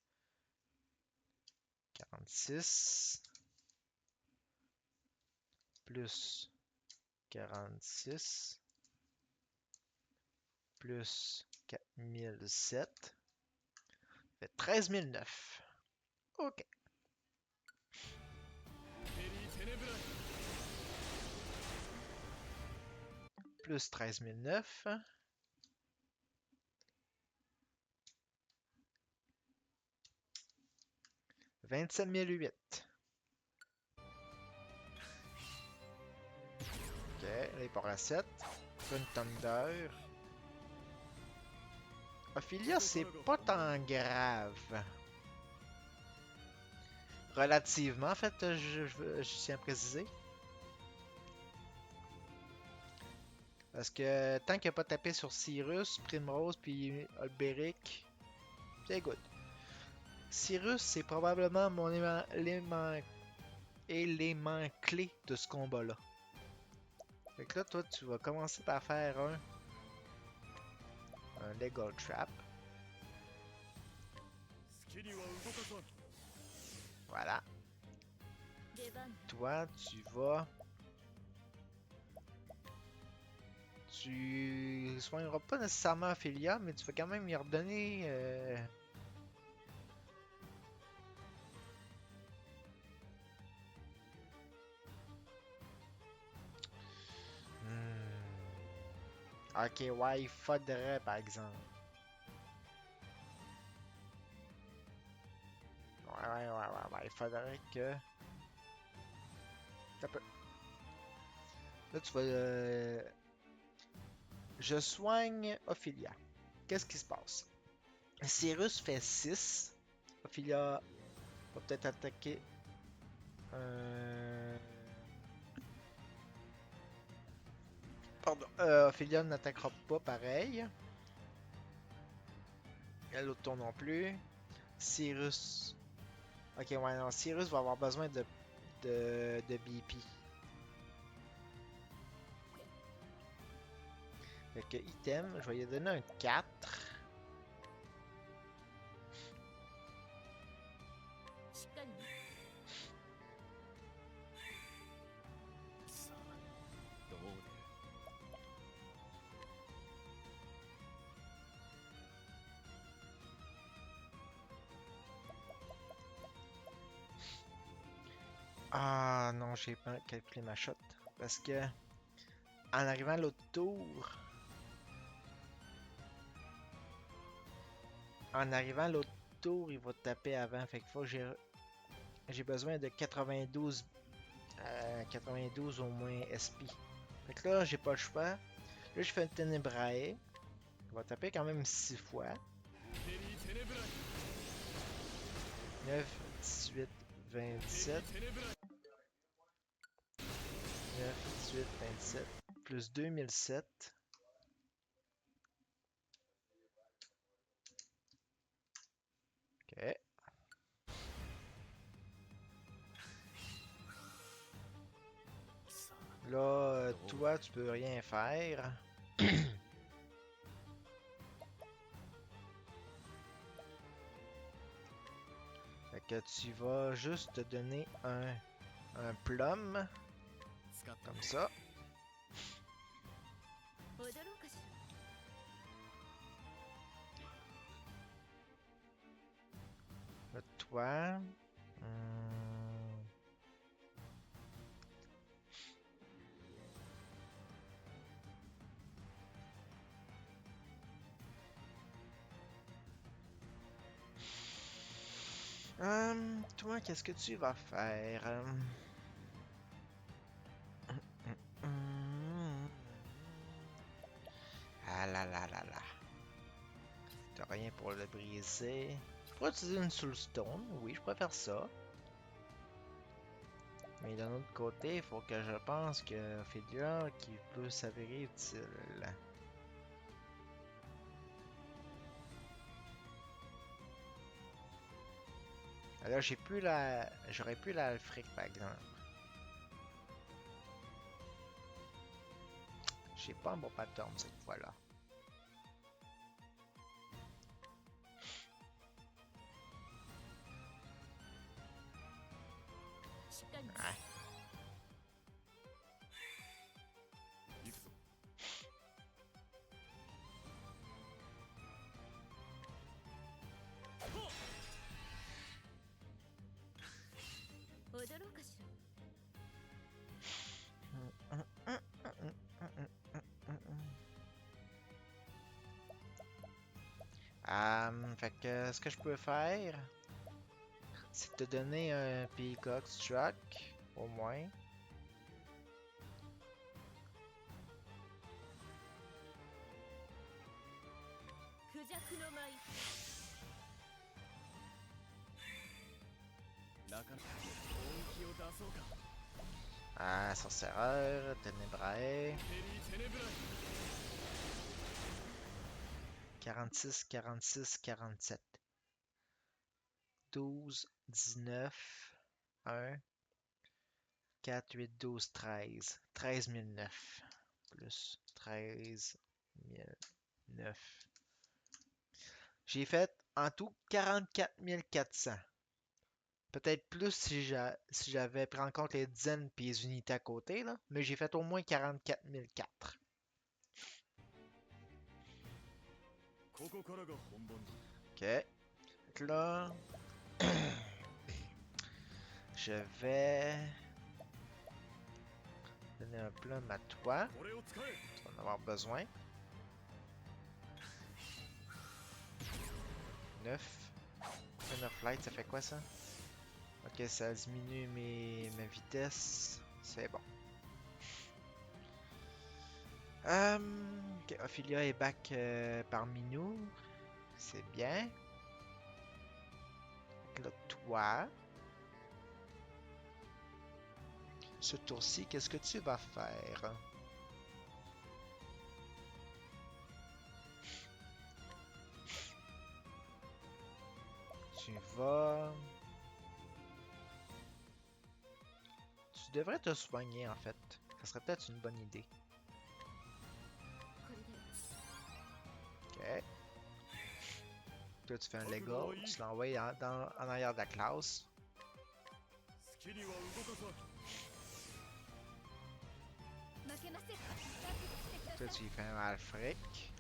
46 plus 46 plus 4007 fait 13009. Ok. オペリーテネブライ。 Plus 13009. « 27008. Ok, là il part à 7. Une Thunder. Ophelia, c'est pas tant grave. Relativement, en fait, je tiens à préciser. Parce que tant qu'il n'a pas tapé sur Cyrus, Primrose puis Alberic, c'est good. Cyrus, c'est probablement mon élément clé de ce combat-là. Fait que là, toi, tu vas commencer par faire un Legal Trap. 好きには動かさん。 Voilà. 出番 Toi, tu vas. Tu soigneras pas nécessairement Ophelia, mais tu vas quand même lui redonner. Ok, ouais, il faudrait par exemple. Ouais, il faudrait que. Un peu. Là, tu vas. Je soigne Ophelia. Qu'est-ce qui se passe? Cyrus fait 6. Ophelia va peut-être attaquer. Pardon. Ophelia n'attaquera pas pareil. Et l'autre tour non plus. Cyrus. Ok, ouais, non. Cyrus va avoir besoin de BP. Fait que item, je vais lui donner un 4. しっかりね さあどう出る Ah non, j'ai pas calculé ma shot. Parce que en arrivant à l'autre tour, il va taper avant. Fait qu'il faut que j'ai besoin de 92 au moins SP. Fait que là, j'ai pas le choix. Là, je fais un Ténébrae. Il va taper quand même 6 fois. テリーテネブライ 9, 18, テリ 27. ーテネブライ 9, 18, 27. Plus 2007. Ok. さ Là, toi, tu peux rien faire. Fait que tu vas juste te donner un plum, あ使った comme ça. 踊ろうかしら Là, toi. Toi, qu'est-ce que tu vas faire? Ah là là là là. T'as rien pour le briser. Je pourrais utiliser une Soulstone. Oui, je pourrais faire ça. Mais d'un autre côté, il faut que je pense que Ophélia qui peut s'avérer utile. Alors, j'ai plus la. J'aurais pu la Alfric par exemple. J'ai pas un bon pattern cette fois-là. Ouais. 行くぞ 踊ろうかしら Fait que ce que je peux faire, c'est te donner un Peacock Struck, au moins. Ah, sorcereur, Ténébrae. テリーテネブライ 46, 46, 47. 12, 19, 1, 4, 8, 12, 13. 13 009. Plus 13 009. J'ai fait en tout 44 400. Peut-être plus si j'avais pris en compte les dizaines et les unités à côté, là. Mais j'ai fait au moins 44 004. ここからが本番だ Ok. Fait que là, je vais donner un plum à toi. これを使え Tu vas en avoir besoin. 9. Queen of Light, ça fait quoi ça? Ok, ça diminue ma vitesse. C'est bon. Ok, Ophelia est back parmi nous. C'est bien. Là, toi. Ce tour-ci, qu'est-ce que tu vas faire? Tu vas... Tu devrais te soigner en fait. Ça serait peut-être une bonne idée. これで Ok. Toi, tu fais un Lego, tu l'envoies en arrière de la classe. 好きには動かさ負けません。 Toi, tu lui fais un Alfric.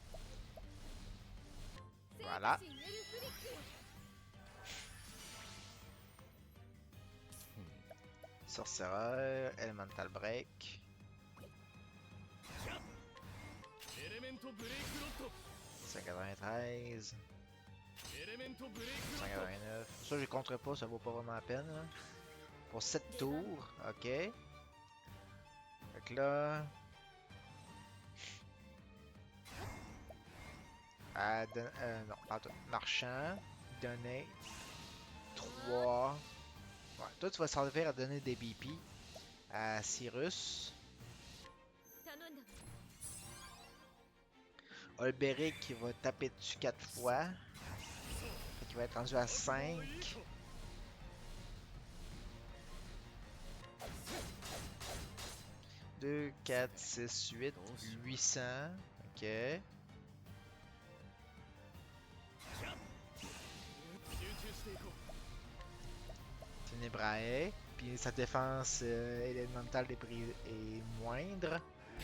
Voilà. Sorcereur, Elemental Break. エレメントブレイクロット 193, エレメントブレイクロット 189. Ça, je compterai pas, ça vaut pas vraiment la peine. Là. Pour 7 tours, ok. Fait que là. Non, pardon. Marchand, donner 3. Ouais, toi, tu vas servir à donner des BP à Cyrus. 頼んだ。 Olberic qui va taper dessus 4 fois. Fait qu'il va être rendu à 5. 2, 4, 6, 8, 800. Ok. 集中していこ Ténébrae. Puis sa défense élémentale est moindre. う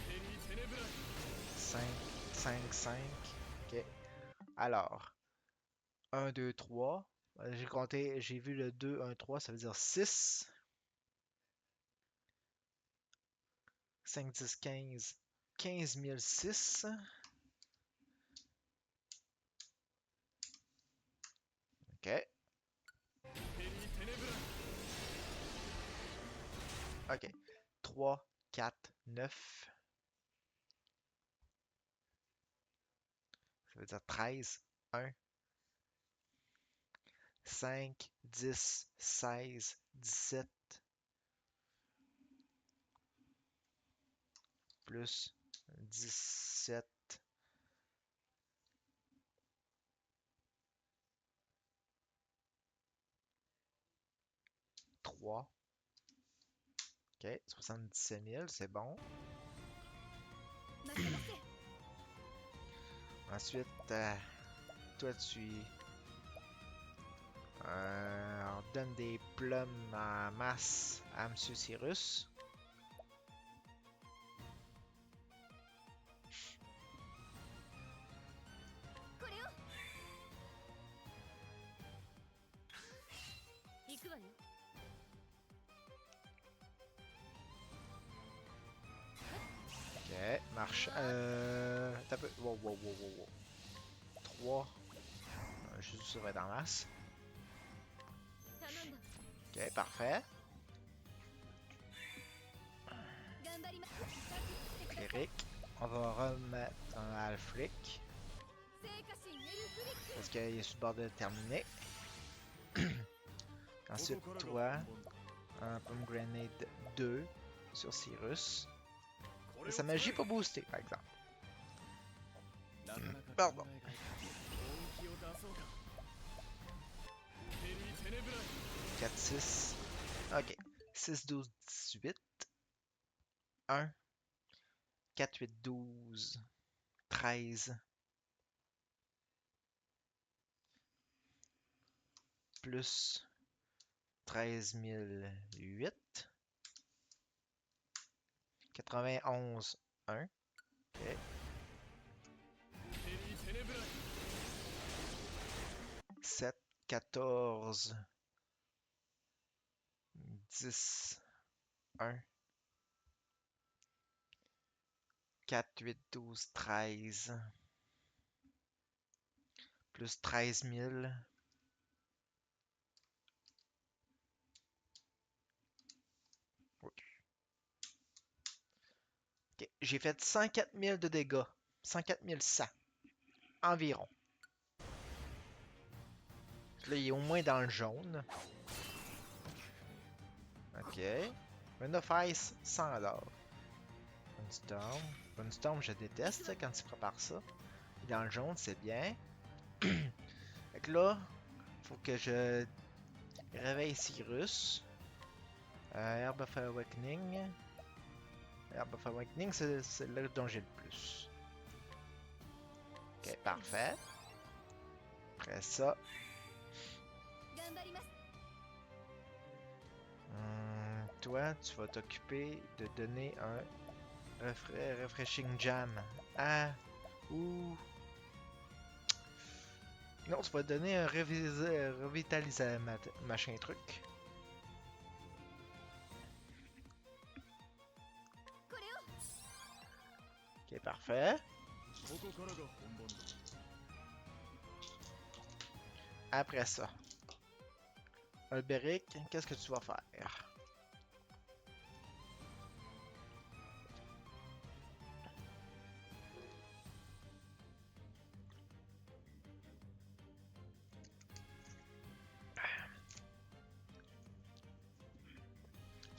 テリーテネブライ 5, 5, 5. Ok. Alors. 1, 2, 3. J'ai compté, j'ai vu le 2, 1, 3, ça veut dire 6. 5, 10, 15. 15 006. Ok. テリーテネブライ Ok. 3, 4, 9. Ça veut dire 13. 1. 5, 10, 16, 17. Plus 17. 3. Ok, 77 000, c'est bon. 負けません。 Ensuite, toi, tu donnes des plumes en masse à M. Cyrus. これを。行くわよ。 Ok, marche. T'as peu. Wow, wow, wow, wow, wow. 3. Juste ça va être en masse. 頼んだ。 Ok, parfait. 頑張ります。 Cléric. On va remettre un Alfric. 聖火神エルフリック。 Parce qu'il est sur le bord de terminer. Ensuite, ここからが toi, 本番 un Pomegranate 2 sur Cyrus. こ Et れを sa 使え magie pas boostée, par exemple. なかなか Pardon. 考えがいい本気を出そうかテリーテネブライ 4, 6. Ok. 6, 12, 18. 1. 4, 8, 12. 13. Plus 13 008. 91. 1. Ok. テリーテネブライ 7, 14. 10. 1. 4, 8, 12, 13. Plus 13 000. Oui. Ok, j'ai fait 104 000 de dégâts. 104 100. Environ. Là, il est au moins dans le jaune. Ok. Run of Ice, 100 $. Bunstorm. Bunstorm, je déteste quand tu prépares ça. Il est dans le jaune, c'est bien. Fait que là, faut que je réveille Cyrus. Herb of Awakening. Herb of Awakening, c'est là dont j'ai le plus. Ok. Ok, parfait. Après ça, 頑張ります toi, tu vas t'occuper de donner un refreshing jam. Ah, ou... Non, tu vas donner un revitaliser machin truc. これを Ok, parfait. ここからが本番だ Après ça, Alberic, qu'est-ce que tu vas faire?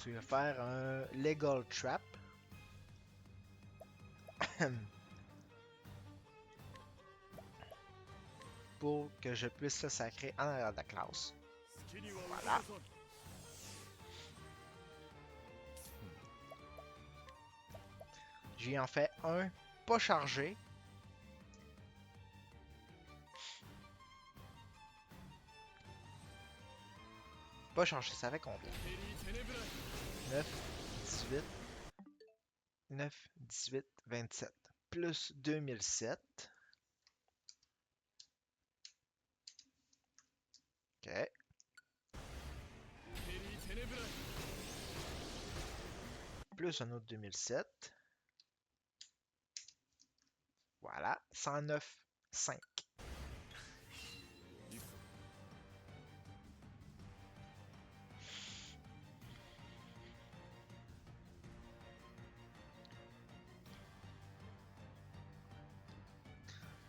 Tu vas faire un Legal Trap. Pour que je puisse le sacrer en arrière de la classe. 好きには Voilà. 動かさん J'ai en fait un pas chargé. Pas chargé, ça fait combien? テリー・テネブライ 9, 18, 9, 18, 27. Plus 2007. Ok. テリー・テネブライ Plus un autre 2007. Voilà. 109, 5.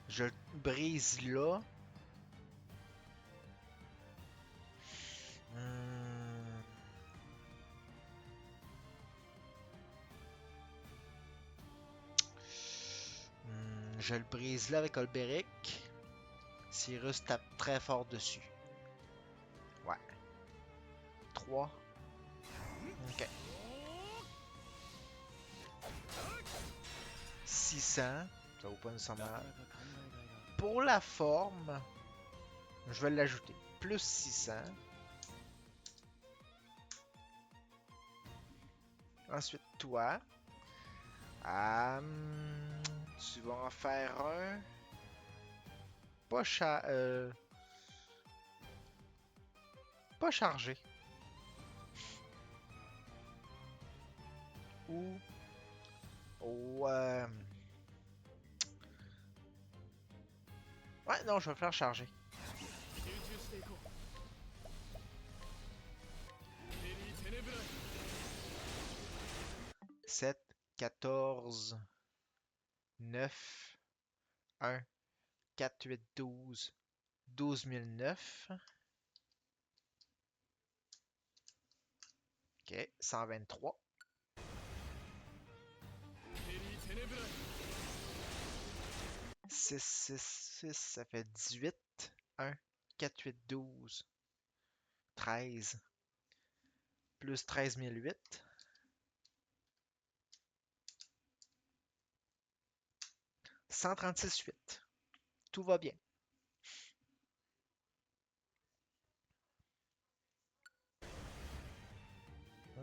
Je le brise là. Hmm. Je le brise là avec Olberic. Cyrus tape très fort dessus. Ouais. 3. Ok. 600. Ça vaut pas nécessairement. Pour la forme, je vais l'ajouter. Plus 600. Ensuite, toi. Tu vas en faire un. Pas, pas chargé. Ou. Ou. Ouais, non, je vais faire charger. 集中していこうテリー・テネブライ 7, 14, 9, 1, 4, 8, 12, 12 009. Ok, 123. テリー・テネブライ 6, 6, 6, ça fait 18. 1, 4, 8, 12, 13. Plus 13 008. 136, 8. Tout va bien.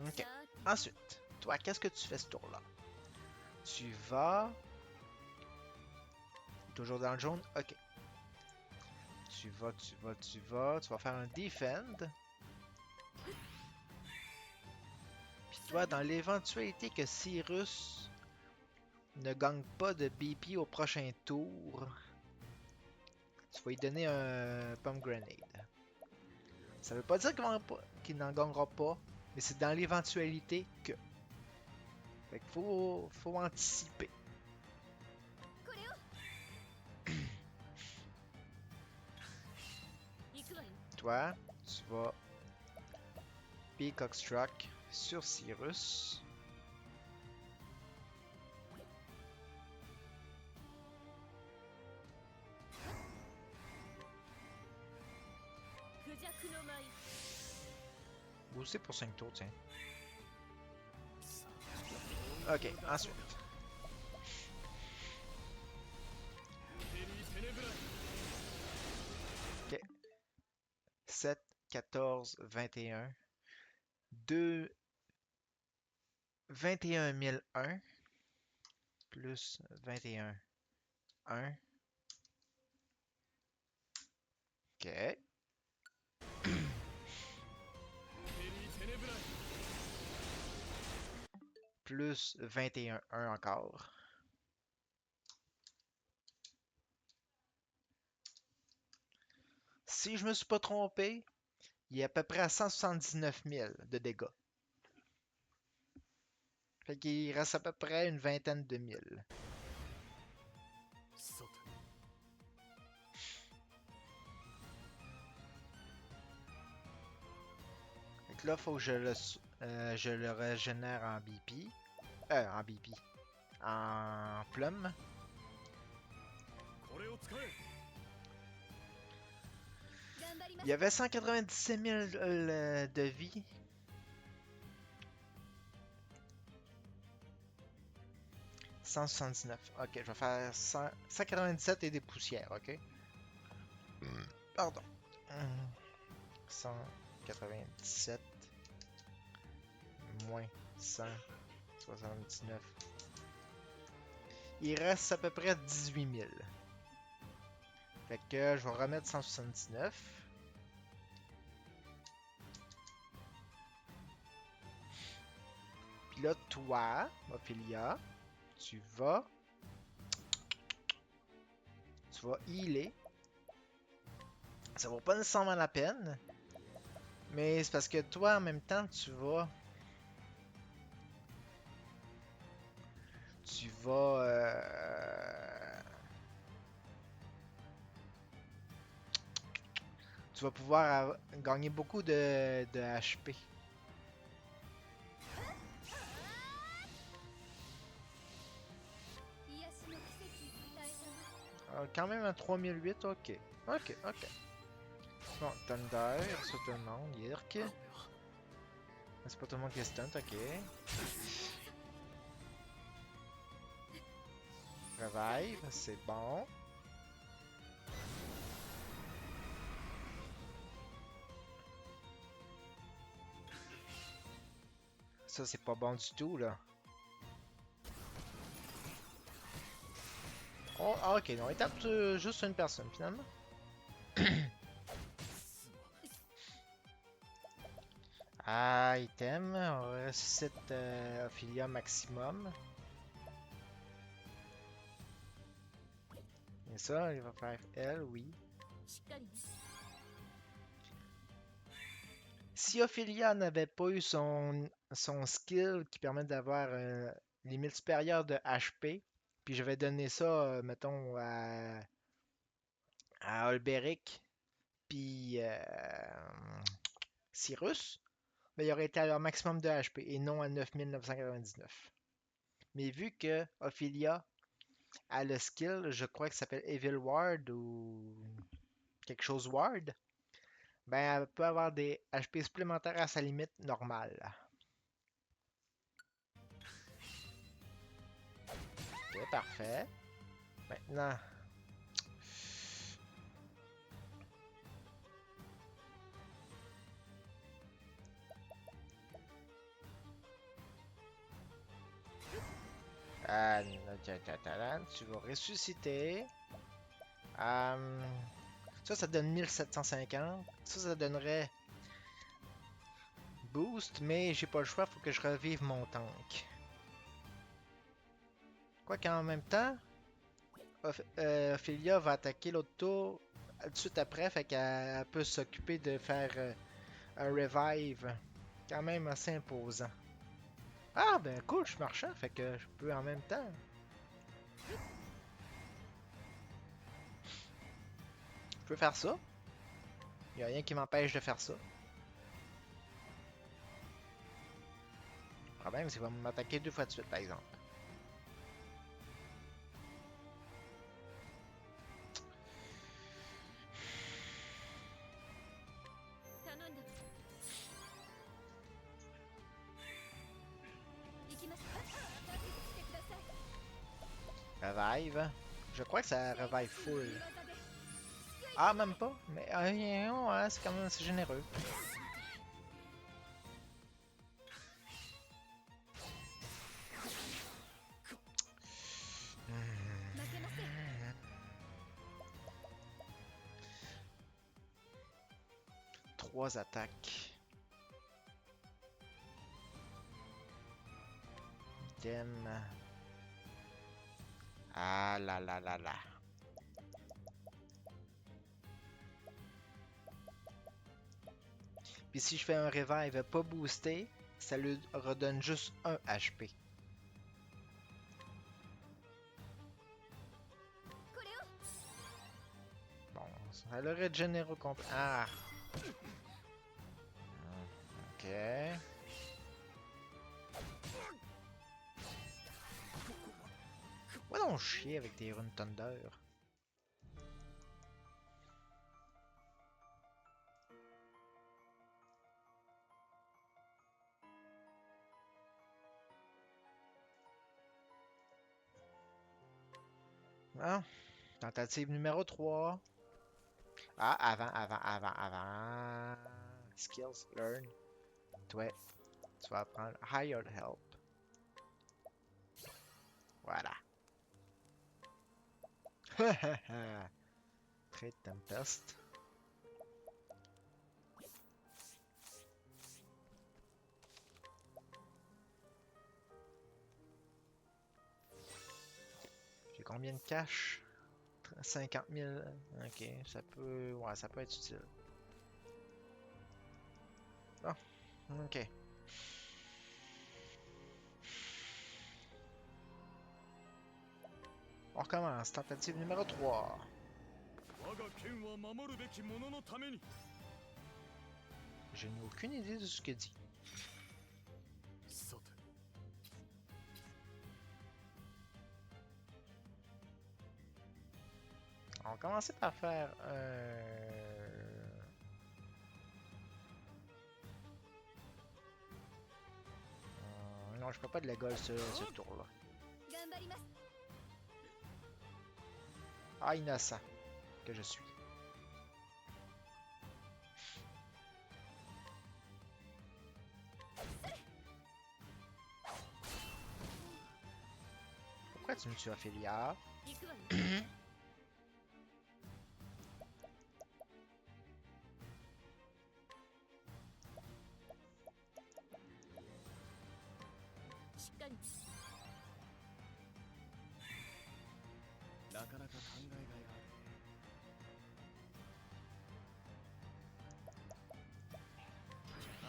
Ok. さ Ensuite, toi, qu'est-ce que tu fais ce tour-là? Tu vas... Toujours dans le jaune? Ok. Tu vas faire un defend. Puis toi, dans l'éventualité que Cyrus ne gagne pas de BP au prochain tour, tu vas lui donner un pomegranate. Ça veut pas dire qu'il n'en gagnera pas, mais c'est dans l'éventualité que. Fait qu'il faut anticiper. これを行くわよ Toi, tu vas Peacock Struck sur Cyrus. クジャクの舞 Ou c'est pour 5 tours, tiens. Ok, ensuite. テリー・テ 14, 21. 2, 21 001 plus 21, 1. OK. テリーテネブライ Plus 21, 1 encore. Si je me suis pas trompé, il est à peu près à 179 000 de dégâts. Fait qu'il reste à peu près une vingtaine de mille. さて Fait que là, faut que je le régénère en BP. En BP. En plume. これを使え 頑張りま Il す y avait 197 000 de vie. « 179. Ok, je vais faire 197 et des poussières, ok? Pardon. 197 moins 179. Il reste à peu près 18 000. Fait que je vais remettre 179. Puis là, toi, Ophelia, tu vas healer. Ça vaut pas nécessairement la peine. Mais c'est parce que toi, en même temps, tu vas... Tu vas pouvoir gagner beaucoup de HP. Quand même à 3008, ok. Ok. Bon, Thunder, ça tout le monde, Yirk. C'est pas tout le monde qui est stunt, ok. Revive, c'est bon. Ça, c'est pas bon du tout, là. Oh, ok, non, il tape juste une personne, finalement. Item, on ressuscite Ophelia maximum. Et ça, il va faire elle, oui. しっかりね Si Ophelia n'avait pas eu son skill qui permet d'avoir une limite supérieure de HP, puis je vais donner ça, mettons, à Olberic, puis Cyrus, ben, il aurait été à leur maximum de HP et non à 9999. Mais vu que Ophelia a le skill, je crois que ça s'appelle Evil Ward ou quelque chose Ward, ben elle peut avoir des HP supplémentaires à sa limite normale. Ok, parfait. Maintenant, tu vas ressusciter. Ça donne 1750. Ça donnerait boost, mais j'ai pas le choix, faut que je revive mon tank. Quoi qu'en même temps, Ophelia va attaquer l'autre tour tout de suite après, fait qu'elle peut s'occuper de faire un revive quand même assez imposant. Ah ben cool, je suis marchand, fait que je peux en même temps. Je peux faire ça. Il n'y a rien qui m'empêche de faire ça. Le problème, c'est qu'il va m'attaquer 2 fois de suite, par exemple. Revive. Je crois que ça revive full. Ah, même pas? Mais ouais, c'est quand même assez généreux. Hmm. 負けません。 Trois attaques. Item. Ah là là là là. Puis si je fais un revive pas boosté, ça lui redonne juste 1 HP. これを Bon, ça le régénère au complet. Ah! Ok. Va donc chier avec tes runes Thunder. Ah, tentative numéro 3. Ah, avant. Skills, learn. Toi, tu vas apprendre Hired Help. Voilà. Trade Tempest. J'ai combien de cash? 50 000. Ok, ça peut... Ouais, ça peut être utile. Ah, ok. On recommence. Tentative numéro 3. 我が剣は守るべき者のために Je n'ai aucune idée de ce que dit. さて On va commencer par faire non, je ferai pas de Legol ce tour-là. 頑張ります。 Ah, innocent que je suis. Pourquoi tu me tues, Ophélia? 行くわね。しっかり。なかなか考えがいが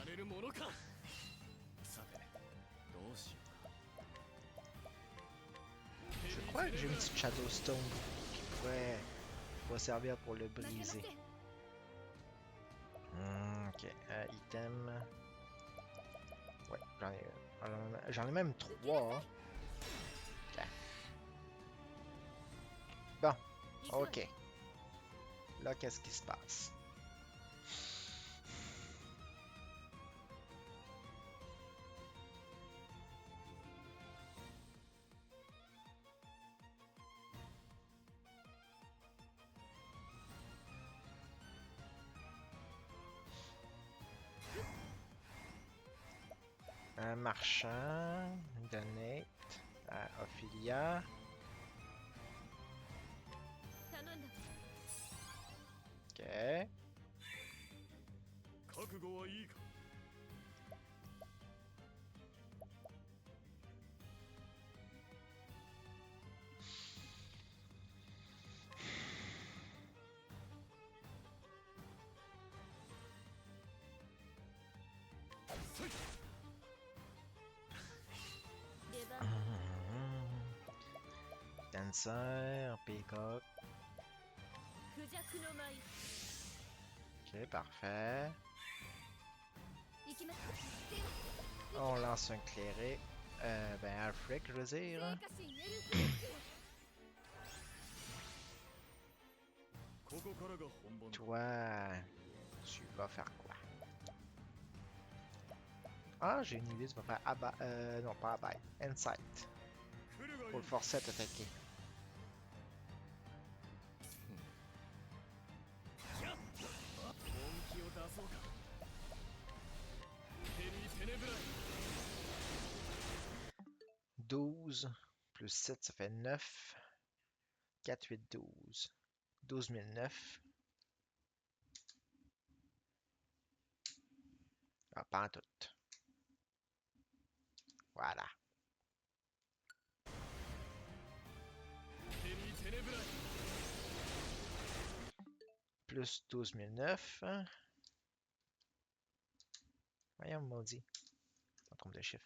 あるやれるものかさてどうしよ Je crois que j'ai une petite Shadowstone qui pourrait servir pour le 負けませ briser. ん。 Ok, item. Ouais, j'en ai même 3. Ok. Bon, 行くわね。 ok. Là, qu'est-ce qui se passe? Un marchand, donate à Ophelia. 頼んだ。 Ok. 覚悟はいいか 出番。 Dancer, Peacock. クジャクの舞。 Ok, parfait. 行きます。 On lance un cléric. Ben, Alfric, je veux 聖 dire. 火神エルフリック。 ここからが本番だ Toi, tu vas faire quoi? Ah, j'ai une idée, tu vas faire non, pas Abide. Insight. 来るがいい Pour le forcer à t'attaquer. 12. Plus 7, ça fait 9. 4, 8, 12. 12 009. Ah, pas en tout. Voilà. テニテネブライ Plus 12 009. Voyons, maudit. Je me trompe de chiffre.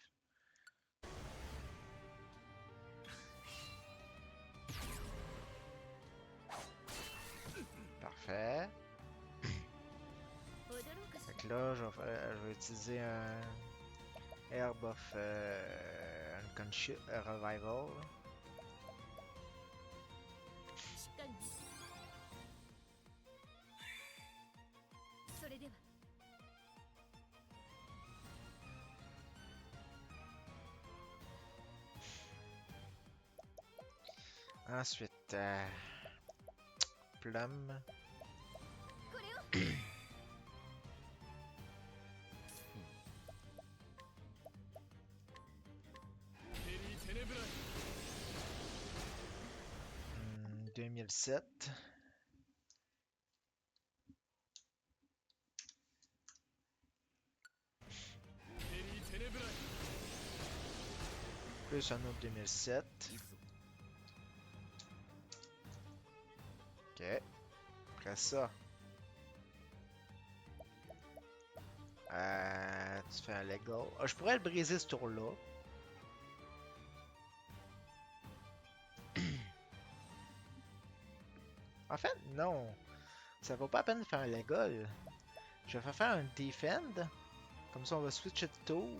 Parfait. 驚くし Fait que là, je vais utiliser un Herb of Revival. しっかりねそれでは Ensuite, Plum. これを テニテネブライ 2007. テニテネブライ Plus un autre 2007. 行くぞ Ok. Après ça. Tu fais un Lego. Ah, je pourrais le briser ce tour-là. En fait, non. Ça vaut pas la peine de faire un Legol. Je vais faire un Defend. Comme ça, on va switcher de tour.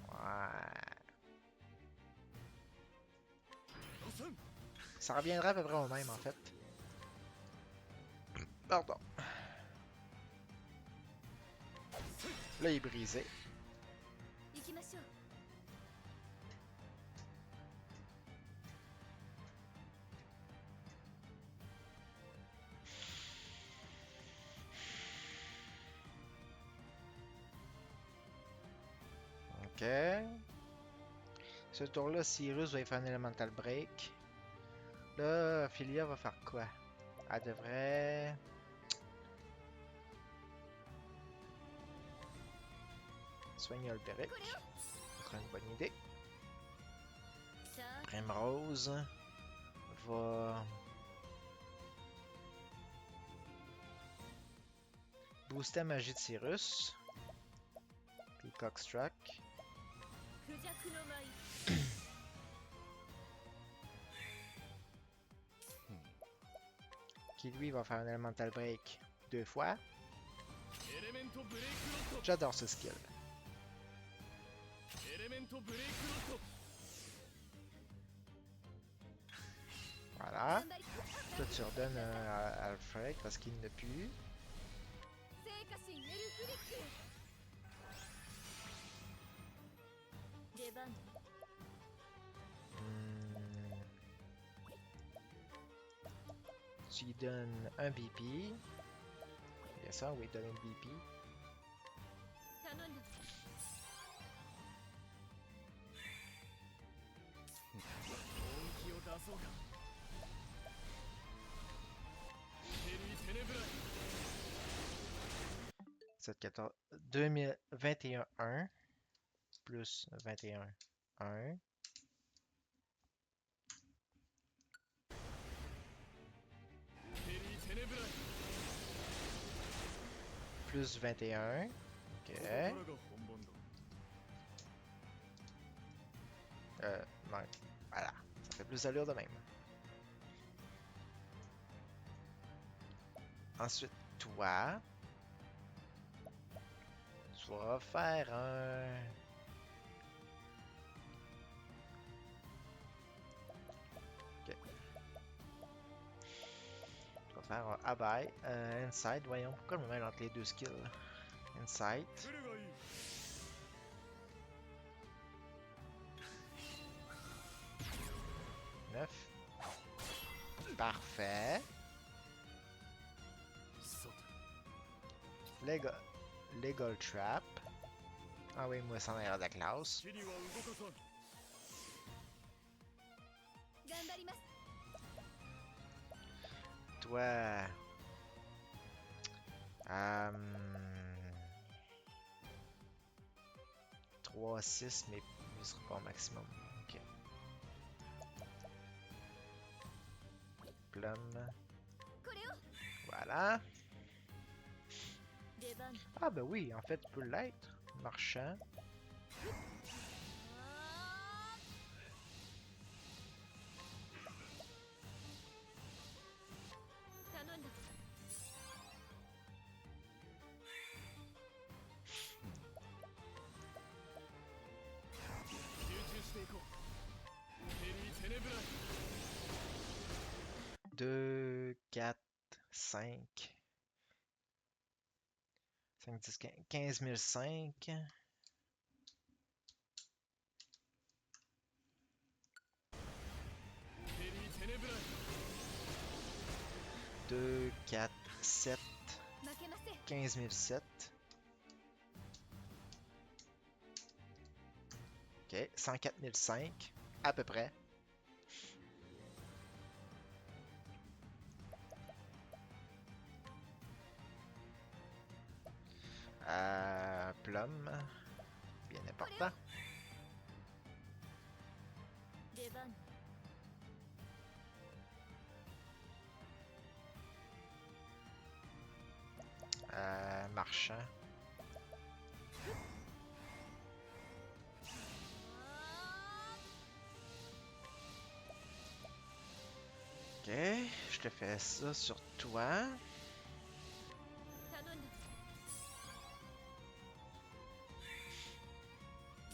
Ouais. ロサン Ça reviendra à peu près au même, en fait. Pardon. Là, il est brisé. 行きましょう Ok. Ce tour-là, Cyrus va y faire un Elemental Break. Là, Philia va faire quoi? Elle devrait... soigner Alberic. これを Ce serait une bonne idée. さあ Primrose va... booster la magie de Cyrus. Puis Cockstruck. クジャクの舞 Qui lui va faire un Elemental Break 2 fois. エレメントブレイクロッ J'adore ce skill. トエレメントブレイクロット Voilà. 頑張り Toi, tu redonnes à Alfred parce qu'il n'a plus. 聖火神ネルフリック出番 Hmm. Tu lui donnes un BP. Bien ça, oui, donne un BP. 頼んだ 本気を出そうかテニテネブライ 7, 14, 2021, 1 plus 21, 1. テニテネブライ Plus 21. こ Ok. こからが本番だ Non. Voilà. Ça fait plus d'allure de même. Ensuite, toi. Tu vas faire un... Ok. Tu vas faire un Abai. Insight, voyons. Pourquoi je me mêle entre les deux skills? Insight. 来るがいい 9. Parfait. そうだ Legal Trap. Ah oui, moi, ça en l'air de la classe. 地には動かさん。頑張ります。 Toi. Euh, 3, 6, mais il sera pas au maximum. Ok. Plum. これを Voilà. 出番。 Ah, ben oui, en fait, tu peux l'être. Marchand. あー頼んだ。 集中していこう。オペリー・テネブライ。 2, 4, 5. 5, 10, 15 005. オペリー・テネブライ。 2, 4, 7. 負けません。 15 007. Ok, 104 005. À peu près. Plum. Bien important. 出番。 Marchand. あ Ok, je te fais ça sur toi. ー頼んだ。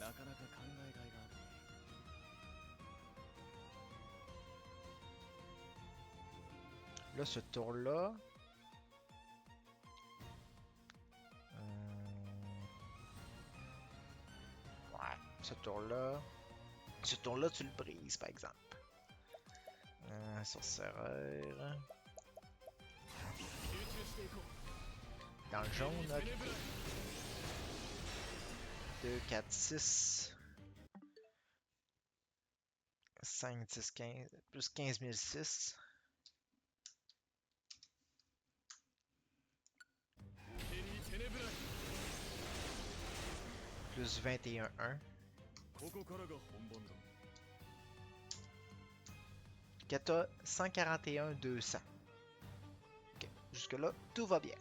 なかなか考えがいがあるね。 Là, ce tour-là. Ouais, ce tour-là. Ce tour-là, tu le brises, par exemple. Sorcereur. 集中していこう。 Dans le jaune, テ là. ネブライ。 2, 4, 6. 5, 10, 15. Plus 15 006. オペリー・テネブライ。 Plus 21, 1. ここからが本番だ。 Kata 141, 200. Ok, jusque-là, tout va bien.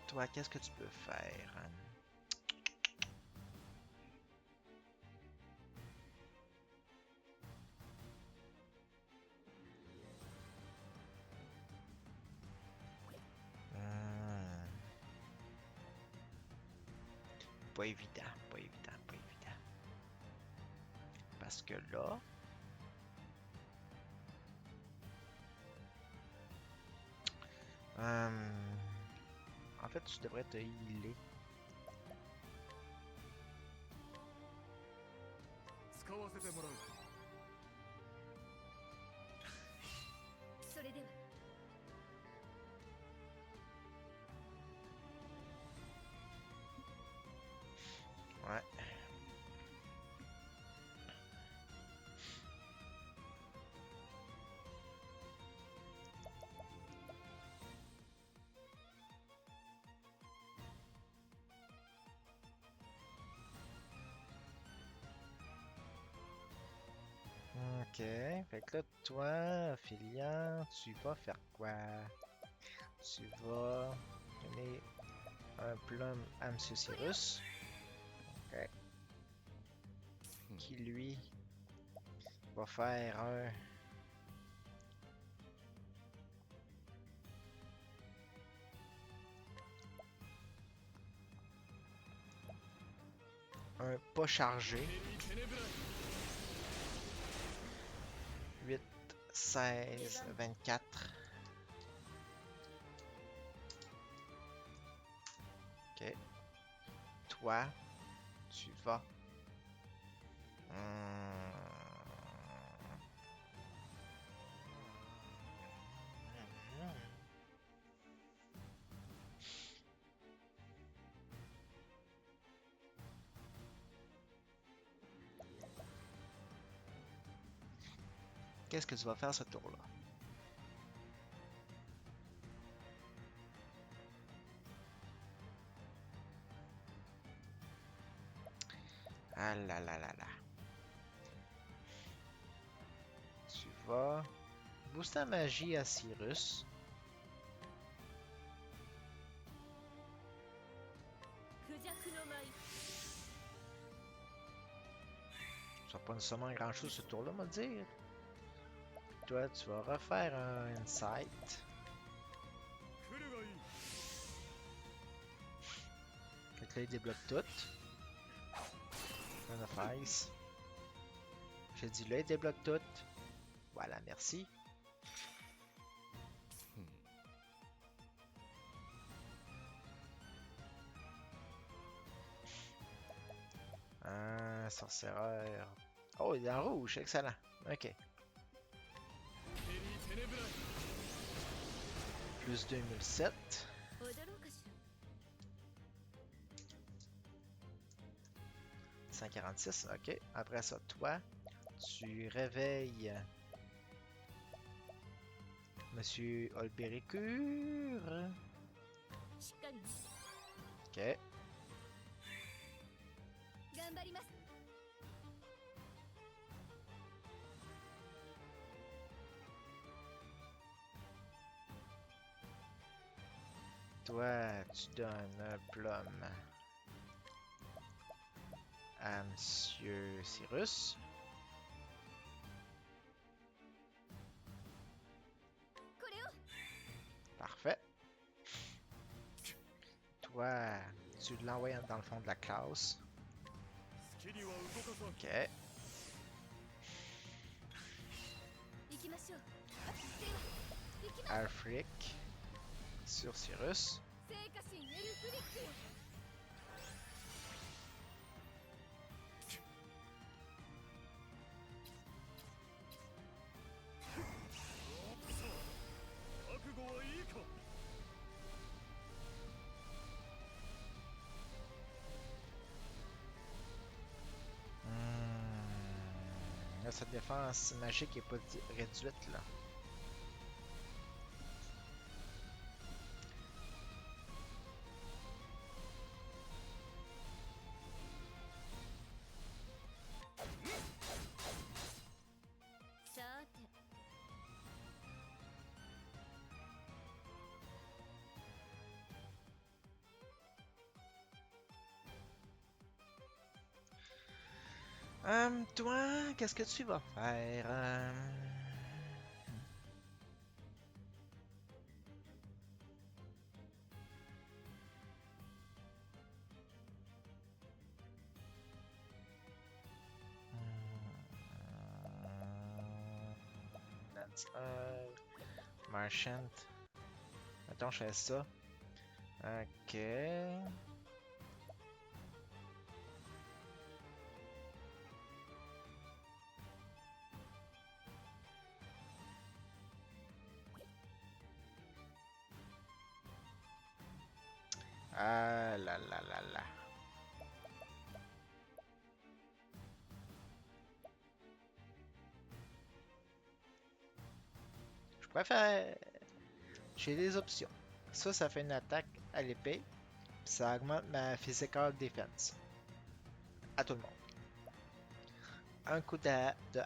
Toi, qu'est-ce que tu peux faire? Pas évident, pas évident, pas évident. Parce que là... en fait, tu devrais te healer. 使わせてもらう。 それでは。 Ouais. Ok, fait que là, toi, Ophélia, tu vas faire quoi? Tu vas donner un plum à Monsieur Cyrus. Ok. Qui, lui, va faire un pas chargé. オペリー・テネブライ。 8, 16, 24. toi, tu vas. Qu'est-ce que tu vas faire ce tour-là? Ah là là là là. Tu vas booster la magie à Cyrus. クジャクの舞 Tu vas pas nécessairement grand-chose ce tour-là, on va dire. Toi, tu vas refaire un Insight. 来るがいい Fait que là, il débloque tout. Un of Ice. J'ai dit là, il débloque tout. Voilà, merci. Un sorcereur. Oh, il est en rouge, excellent. Ok. テリー・テネブライ Plus 2007. 踊ろうかしら 146, ok. Après ça, toi, tu réveilles Monsieur Olbericure. しっかり Ok. 頑張ります Toi, tu donnes un plum à Monsieur Cyrus. これを Parfait. Toi, tu l'envoies dans le fond de la classe. スキリは動かさん Ok. 行きましょうでは行きます Alfric sur Cyrus. 聖火神エルフリックよ 覚悟はいいか Là, sa défense magique est pas réduite là. Toi, qu'est-ce que tu vas faire? Dancer, Marchant. Attends, je fais ça. Ok. Ah là là là là. Je préfère. J'ai des options. Ça fait une attaque à l'épée. Ça augmente ma physical defense. À tout le monde. Un coup de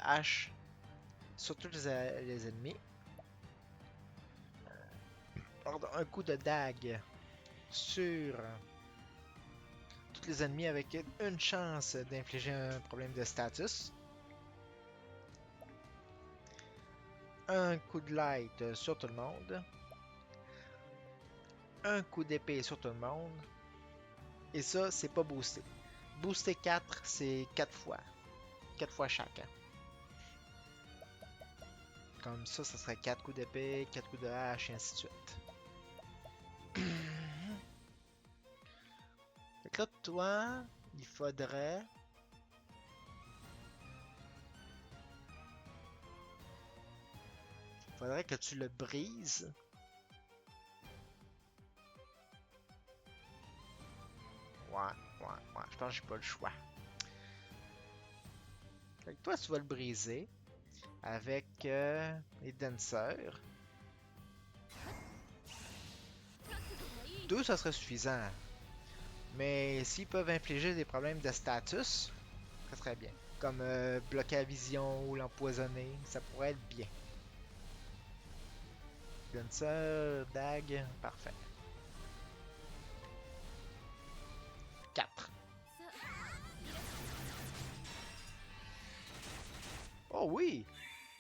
hache sur tous les ennemis. Pardon, un coup de dague sur tous les ennemis avec une chance d'infliger un problème de status. Un coup de light sur tout le monde. Un coup d'épée sur tout le monde. Et ça, c'est pas boosté. Boosté 4, c'est 4 fois. 4 fois chaque. Hein. Comme ça serait 4 coups d'épée, 4 coups de hache, et ainsi de suite. que là, toi, il faudrait... Faudrait que tu le brises. Ouais. Je pense que j'ai pas le choix. Fait que toi, tu vas le briser avec les danseurs. 2, ça serait suffisant. Mais s'ils peuvent infliger des problèmes de status, ça serait bien. Comme bloquer la vision ou l'empoisonner, ça pourrait être bien. Dancer, dague, parfait. 4. Oh oui!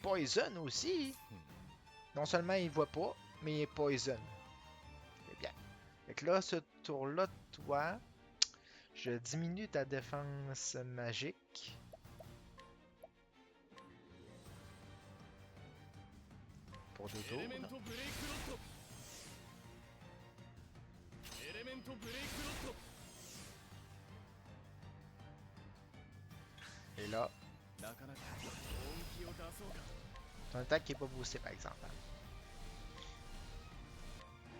Poison aussi! Non seulement il voit pas, mais il est poison. C'est bien. Fait que là, ce tour-là, toi, je diminue ta défense magique. Pour 2 tours. エレメントブレイクロッドエレメントブレイクロッ Et là, ドなかなか本気を出そうか ton attaque qui est pas boostée par exemple.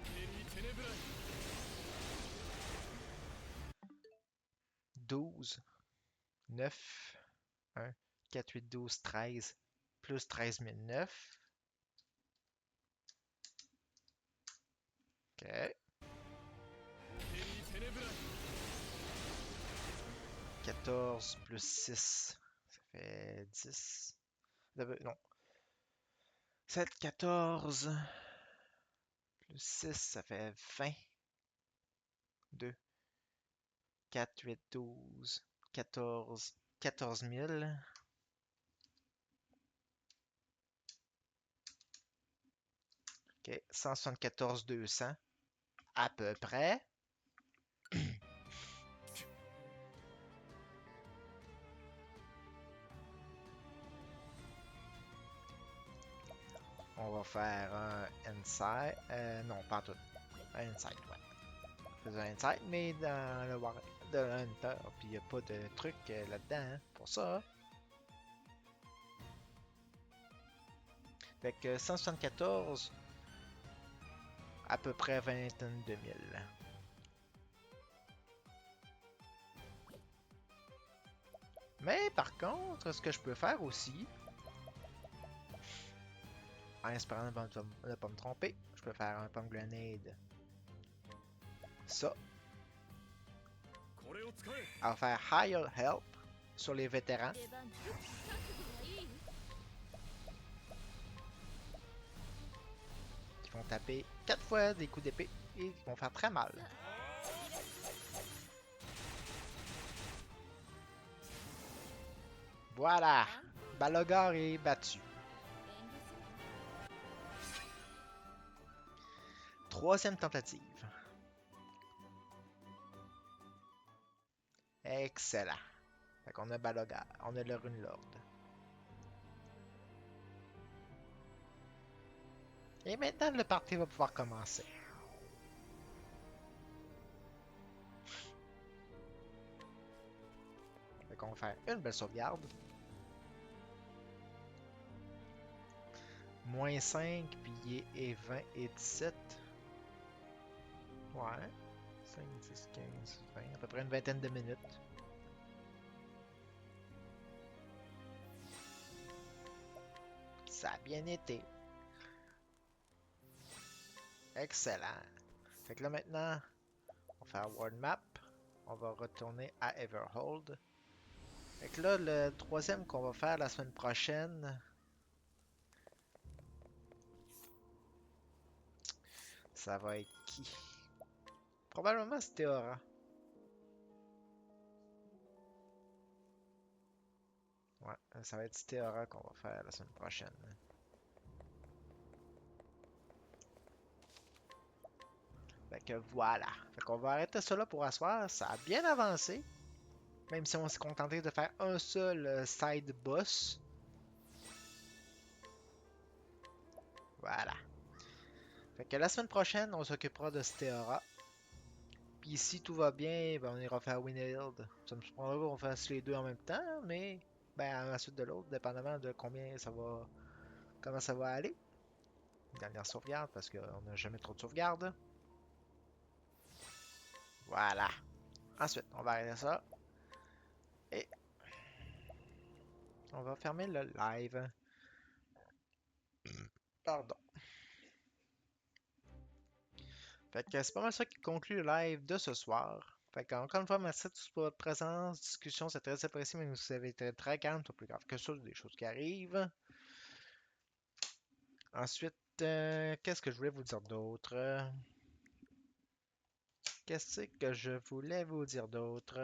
テリー・テネブライ 12, 9, 1, 4, 8, 12, 13, plus 13 009. Ok. テリー・テネブライ 14 plus 6, ça fait 10. Non. 7, 14 plus 6, ça fait 20. 2, 4, 8, 12, 14, 14 000. Ok, 174 200 à peu près. On va faire un insight. Non, pas tout. Un insight, ouais. Faisons un insight, mais dans le war de Hunter. Puis il n'y a pas de truc là-dedans hein, pour ça. Fait que 174, à peu près 22 000. Mais par contre, ce que je peux faire aussi, en espérant ne pas me tromper, je peux faire un pump grenade. Ça, これを使え on va faire higher help sur les vétérans. 出番覚悟はいい Qui vont taper 4 fois des coups d'épée et qui vont faire très mal. Voilà! Balogar est battu. 遠慮する Troisième tentative. Excellent. Fait qu'on a Balogar, on a le Rune Lord. Et maintenant, le party va pouvoir commencer. Fait qu'on va faire une belle sauvegarde. Moins 5, puis il est 20 et 17. Ouais. 5, 10, 15, 20. À peu près une vingtaine de minutes. Ça a bien été. Excellent. Fait que là maintenant, on va faire World Map. On va retourner à Everhold. Fait que là, le troisième qu'on va faire la semaine prochaine, ça va être qui? Probablement Stéora. Ouais, ça va être Stéora qu'on va faire la semaine prochaine. Fait que voilà. Fait qu'on va arrêter ça là pour asseoir. Ça a bien avancé. Même si on s'est contenté de faire un seul side boss. Voilà. Fait que la semaine prochaine, on s'occupera de Stéora. Puis si tout va bien, ben on ira faire Winfield. Ça me surprendra qu'on fasse les deux en même temps, mais ben à la suite de l'autre, dépendamment de combien ça va, comment ça va aller. Dernière sauvegarde, parce qu'on n'a jamais trop de sauvegarde. Voilà. Ensuite, on va arrêter ça. Et on va fermer le live. Pardon. Fait que c'est pas mal ça qui conclut le live de ce soir. Fait que, encore une fois, merci pour votre présence, discussion, c'est très apprécié, mais vous avez été très calme, c'est pas plus grave que ça, des choses qui arrivent. Ensuite, qu'est-ce que je voulais vous dire d'autre? Qu'est-ce que je voulais vous dire d'autre?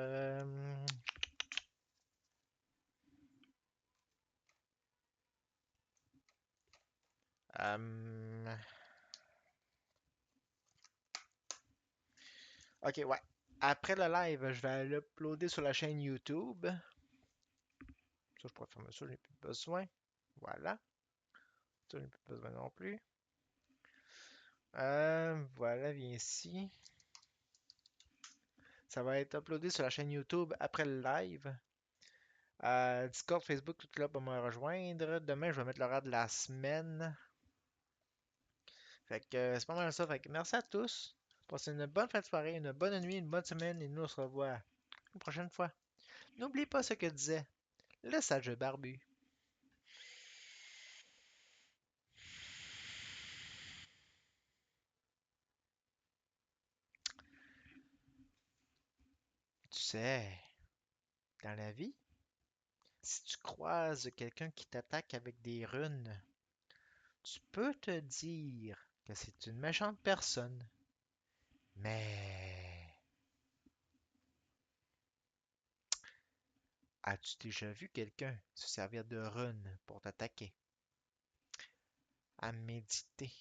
Euh, Ok, ouais. Après le live, je vais l'uploader sur la chaîne YouTube. Ça, je pourrais fermer ça, je n'ai plus besoin. Voilà. Ça, je n'ai plus besoin non plus. Voilà, viens ici. Ça va être uploadé sur la chaîne YouTube après le live. Discord, Facebook, tout là pour me rejoindre. Demain, je vais mettre l'horaire de la semaine. Fait que c'est pas mal ça. Fait que merci à tous. Passez une bonne fin de soirée, une bonne nuit, une bonne semaine et nous on se revoit une prochaine fois. N'oublie pas ce que disait le sage barbu. Tu sais, dans la vie, si tu croises quelqu'un qui t'attaque avec des runes, tu peux te dire que c'est une méchante personne. Mais as-tu déjà vu quelqu'un se servir de runes pour t'attaquer? À méditer.